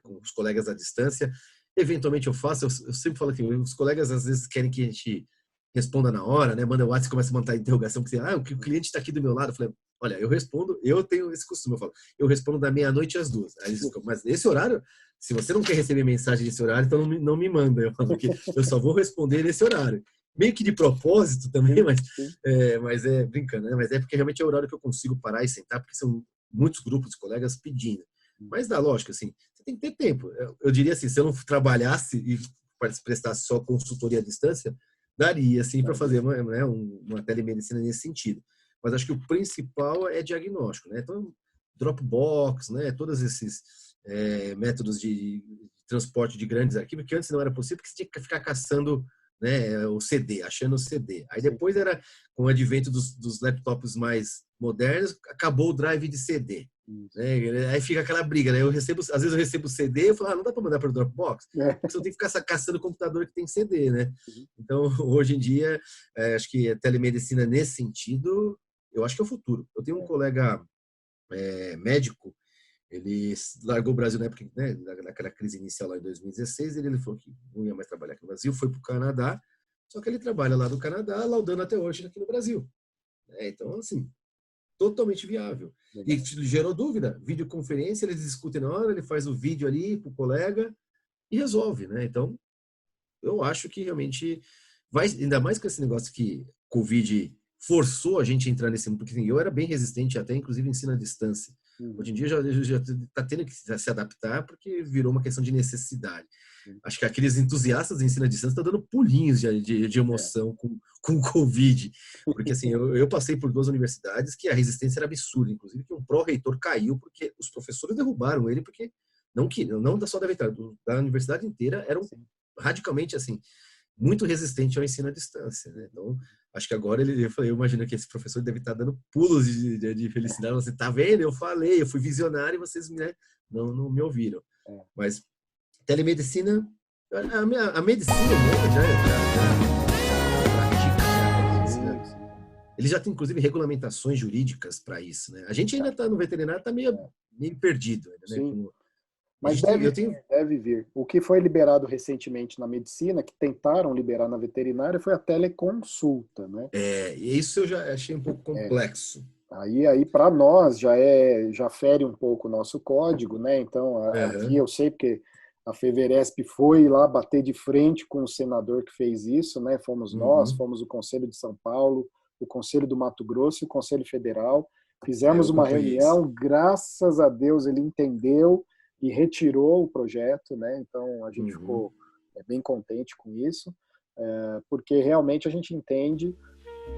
com os colegas à distância. Eventualmente eu faço, eu sempre falo que os colegas às vezes querem que a gente responda na hora, né, manda o WhatsApp e começa a montar a interrogação, porque o cliente está aqui do meu lado. Eu falei, olha, eu respondo, eu tenho esse costume, eu respondo da meia-noite às 2. Aí eles ficam, mas nesse horário, se você não quer receber mensagem nesse horário, então não me manda. Eu falo, porque eu só vou responder nesse horário. Meio que de propósito também, mas é brincando, né? Mas é porque realmente é o horário que eu consigo parar e sentar, porque são muitos grupos de colegas pedindo. Mas dá lógica, assim, você tem que ter tempo. Eu diria assim, se eu não trabalhasse e prestasse só consultoria à distância, daria, assim, para fazer uma telemedicina nesse sentido. Mas acho que o principal é diagnóstico, né? Então, Dropbox, né? Todos esses métodos de transporte de grandes arquivos, que antes não era possível, porque você tinha que ficar caçando, né, o CD, achando o CD. Aí depois era, com o advento dos laptops mais modernos, acabou o drive de CD. Né? Aí fica aquela briga, né? Às vezes eu recebo CD, eu falo, não dá para mandar para o Dropbox, porque você tem que ficar caçando o computador que tem CD, né? Então, hoje em dia, acho que a telemedicina nesse sentido, eu acho que é o futuro. Eu tenho um colega médico, ele largou o Brasil na época, né, naquela crise inicial lá em 2016, ele falou que não ia mais trabalhar aqui no Brasil, foi para o Canadá, só que ele trabalha lá no Canadá, laudando até hoje aqui no Brasil. Então, assim, totalmente viável. Legal. E gerou dúvida, videoconferência, eles discutem na hora, ele faz o vídeo ali para o colega e resolve, né? Então, eu acho que realmente vai, ainda mais com esse negócio que Covid forçou a gente a entrar nesse mundo, porque assim, eu era bem resistente até, inclusive, ensino à distância. Hoje em dia já está tendo que se adaptar porque virou uma questão de necessidade. Acho que aqueles entusiastas de ensino à distância estão dando pulinhos de emoção com o Covid. Porque assim, eu passei por 2 universidades que a resistência era absurda. Inclusive que um pró-reitor caiu porque os professores derrubaram ele porque não só da VETAR, da universidade inteira eram radicalmente assim, muito resistente ao ensino à distância, né? Então, acho que agora eu imagino que esse professor deve estar dando pulos de felicidade. Você tá vendo? Eu falei, eu fui visionário e vocês, né, não me ouviram. Mas telemedicina, a medicina pratica. Ele já tem, inclusive, regulamentações jurídicas para isso, né? A gente ainda está no veterinário, está meio perdido, né? Mas deve vir. O que foi liberado recentemente na medicina, que tentaram liberar na veterinária, foi a teleconsulta, né? Isso eu já achei um pouco complexo. Aí para nós já fere um pouco o nosso código, né? Então, aqui eu sei porque a Feveresp foi lá bater de frente com o senador que fez isso, né? Fomos nós, fomos o Conselho de São Paulo, o Conselho do Mato Grosso e o Conselho Federal. Fizemos uma reunião, graças a Deus ele entendeu e retirou o projeto, né? Então a gente ficou bem contente com isso, porque realmente a gente entende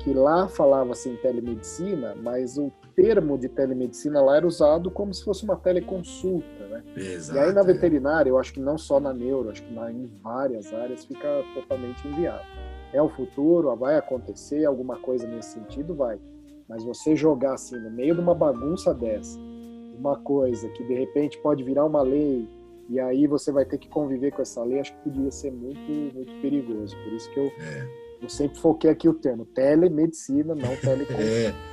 que lá falava-se em telemedicina, mas o termo de telemedicina lá era usado como se fosse uma teleconsulta, né? Exato, e aí na veterinária, eu acho que não só na neuro, acho que em várias áreas fica totalmente inviável. É o futuro, vai acontecer alguma coisa nesse sentido, vai. Mas você jogar assim no meio de uma bagunça dessa, uma coisa que de repente pode virar uma lei, e aí você vai ter que conviver com essa lei, acho que podia ser muito, muito perigoso. Por isso que eu sempre foquei aqui o termo telemedicina, não teleconsulta.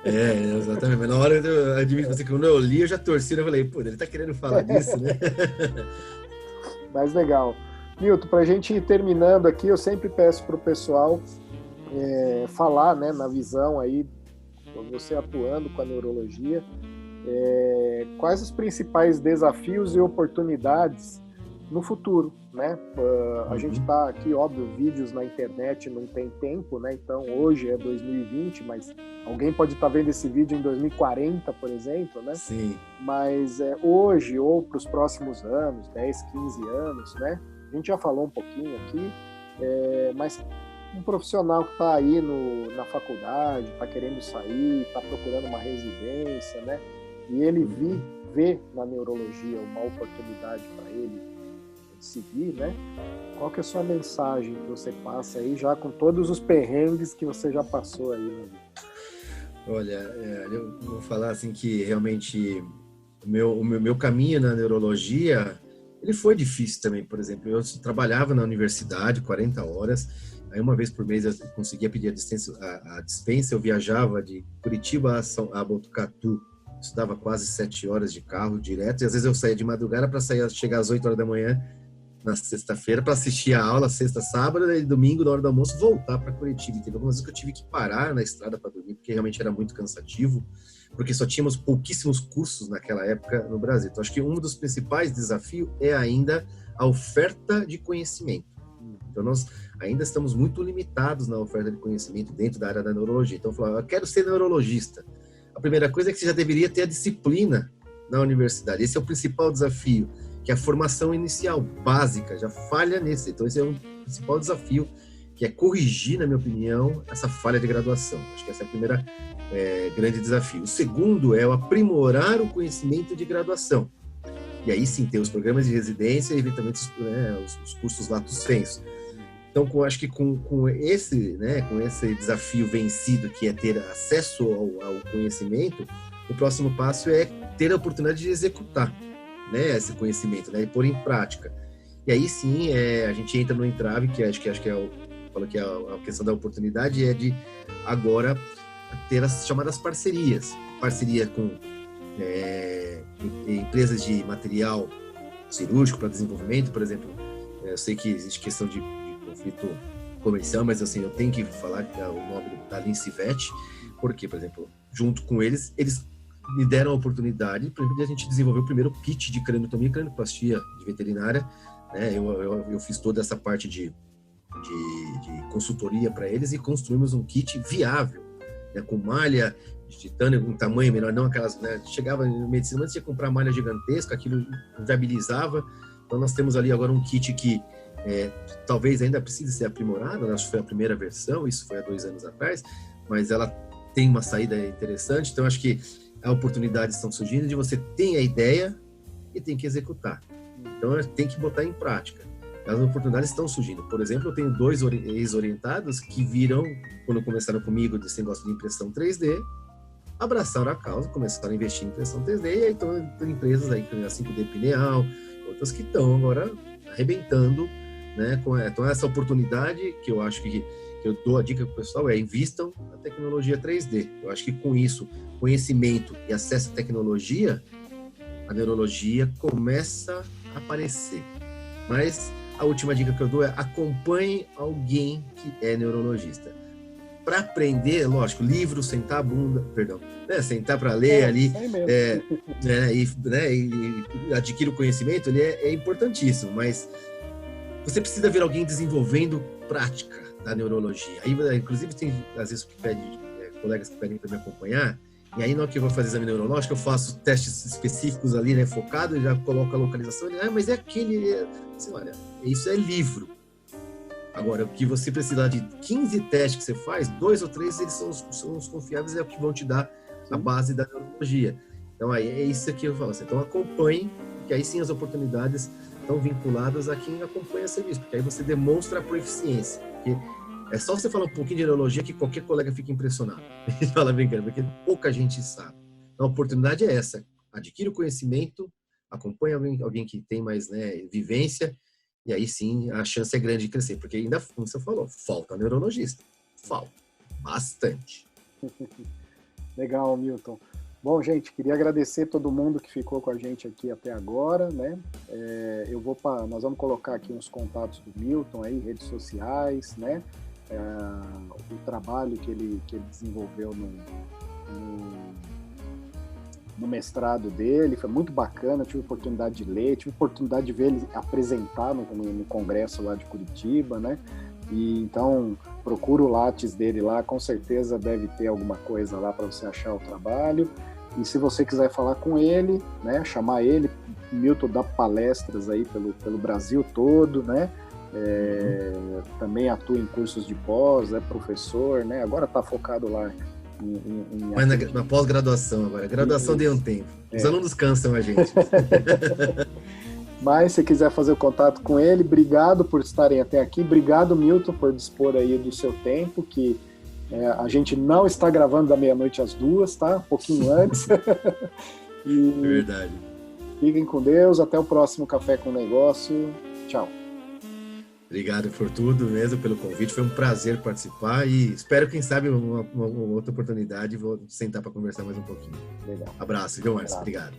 Exatamente. Mas na hora eu admito que quando eu li, eu já torci, eu falei, pô, ele tá querendo falar disso, né? Mas legal. Milton, pra gente ir terminando aqui, eu sempre peço pro pessoal falar, né, na visão aí, você atuando com a neurologia, quais os principais desafios e oportunidades no futuro, né? A gente está aqui, óbvio, vídeos na internet não tem tempo, né? Então hoje é 2020, mas alguém pode estar vendo esse vídeo em 2040, por exemplo, né? Sim. Mas hoje ou para os próximos anos, 10, 15 anos, né? A gente já falou um pouquinho aqui, mas um profissional que está aí na faculdade, está querendo sair, está procurando uma residência, né? E ele vê na neurologia uma oportunidade para ele seguir, né? Qual que é a sua mensagem que você passa aí, já com todos os perrengues que você já passou aí, né? Olha, eu vou falar assim que realmente o meu caminho na neurologia, ele foi difícil também. Por exemplo, eu trabalhava na universidade 40 horas, aí uma vez por mês eu conseguia pedir a dispensa, eu viajava de Curitiba a Botucatu, estudava quase 7 horas de carro direto, e às vezes eu saía de madrugada para chegar às 8 horas da manhã na sexta-feira para assistir a aula, sexta, sábado, e domingo, na hora do almoço, voltar para Curitiba. Teve algumas vezes que eu tive que parar na estrada para dormir, porque realmente era muito cansativo, porque só tínhamos pouquíssimos cursos naquela época no Brasil. Então, acho que um dos principais desafios é ainda a oferta de conhecimento. Então, nós ainda estamos muito limitados na oferta de conhecimento dentro da área da neurologia. Então, eu falo, eu quero ser neurologista. A primeira coisa é que você já deveria ter a disciplina na universidade. Esse é o principal desafio, que é a formação inicial, básica, já falha nesse. Então, esse é um principal desafio, que é corrigir, na minha opinião, essa falha de graduação. Acho que esse é o primeiro grande desafio. O segundo é o aprimorar o conhecimento de graduação. E aí sim, ter os programas de residência e, eventualmente, os cursos lato sensu. Então, acho que com esse desafio vencido, que é ter acesso ao conhecimento, o próximo passo é ter a oportunidade de executar, né, esse conhecimento, né, e pôr em prática. E aí sim, a gente entra no entrave, que acho que a questão da oportunidade é de agora ter as chamadas parcerias. Parceria com empresas de material cirúrgico para desenvolvimento, por exemplo. Eu sei que existe questão de conflito comercial, mas assim, eu tenho que falar que é o nome da Lincivet, porque, por exemplo, junto com eles me deram a oportunidade, por exemplo, de a gente desenvolver o primeiro kit de craniotomia e cranioplastia de veterinária, né? Eu fiz toda essa parte de consultoria para eles e construímos um kit viável, né? Com malha de titânio, um tamanho menor, não aquelas, né? Chegava em medicina, antes de comprar malha gigantesca, aquilo viabilizava. Então nós temos ali agora um kit que talvez ainda precise ser aprimorado, acho que foi a primeira versão, isso foi há 2 anos atrás, mas ela tem uma saída interessante. Então acho que as oportunidades estão surgindo de você ter a ideia e tem que executar. Então tem que botar em prática. As oportunidades estão surgindo. Por exemplo, eu tenho 2 ex-orientados que viram, quando começaram comigo desse negócio de impressão 3D, abraçaram a causa, começaram a investir em impressão 3D, e aí estão empresas aí, a 5D Pineal, outras que estão agora arrebentando, né? Então essa oportunidade, que eu acho que eu dou a dica para o pessoal, invistam na tecnologia 3D. Eu acho que com isso, conhecimento e acesso à tecnologia, a neurologia começa a aparecer. Mas a última dica que eu dou é acompanhe alguém que é neurologista. Para aprender, lógico, livro, sentar a bunda, perdão, né, sentar para ler ali, e adquirir o conhecimento, ele é importantíssimo, mas você precisa ver alguém desenvolvendo prática da neurologia. Aí, inclusive, tem às vezes que colegas que pedem para me acompanhar, e aí na hora que eu vou fazer exame neurológico, eu faço testes específicos ali, né, focado, já coloco a localização, mas é aquele, assim, olha, isso é livro. Agora, o que você precisa de 15 testes que você faz, 2 ou 3 eles são os confiáveis, é o que vão te dar a base da neurologia. Então, aí é isso que eu falo. Então, acompanhe, que aí sim as oportunidades estão vinculadas a quem acompanha serviço, porque aí você demonstra a proficiência. Porque é só você falar um pouquinho de neurologia que qualquer colega fica impressionado. E fala brincando, porque pouca gente sabe. Então, a oportunidade é essa. Adquira o conhecimento, acompanhe alguém que tem mais, né, vivência, e aí sim a chance é grande de crescer, porque ainda, como você falou, falta neurologista. Falta. Bastante. Legal, Milton. Bom, gente, queria agradecer todo mundo que ficou com a gente aqui até agora, né? Nós vamos colocar aqui uns contatos do Milton aí, redes sociais, né? O trabalho que ele desenvolveu no mestrado dele, foi muito bacana, tive a oportunidade de ler, tive a oportunidade de ver ele apresentar no congresso lá de Curitiba, né? E então procura o Lattes dele lá, com certeza deve ter alguma coisa lá para você achar o trabalho. E se você quiser falar com ele, né, chamar ele, Milton dá palestras aí pelo Brasil todo, né? Também atua em cursos de pós, é professor, né? Agora está focado lá Mas na pós-graduação agora. Graduação deu um tempo. Os alunos cansam a gente. Mas se quiser fazer o contato com ele, obrigado por estarem até aqui. Obrigado, Milton, por dispor aí do seu tempo, que a gente não está gravando da meia-noite às 2, tá? Um pouquinho antes. É verdade. Fiquem com Deus. Até o próximo Café com Negócio. Tchau. Obrigado por tudo mesmo, pelo convite. Foi um prazer participar e espero, quem sabe, uma outra oportunidade. Vou sentar para conversar mais um pouquinho. Legal. Abraço, viu, Márcio? Obrigado.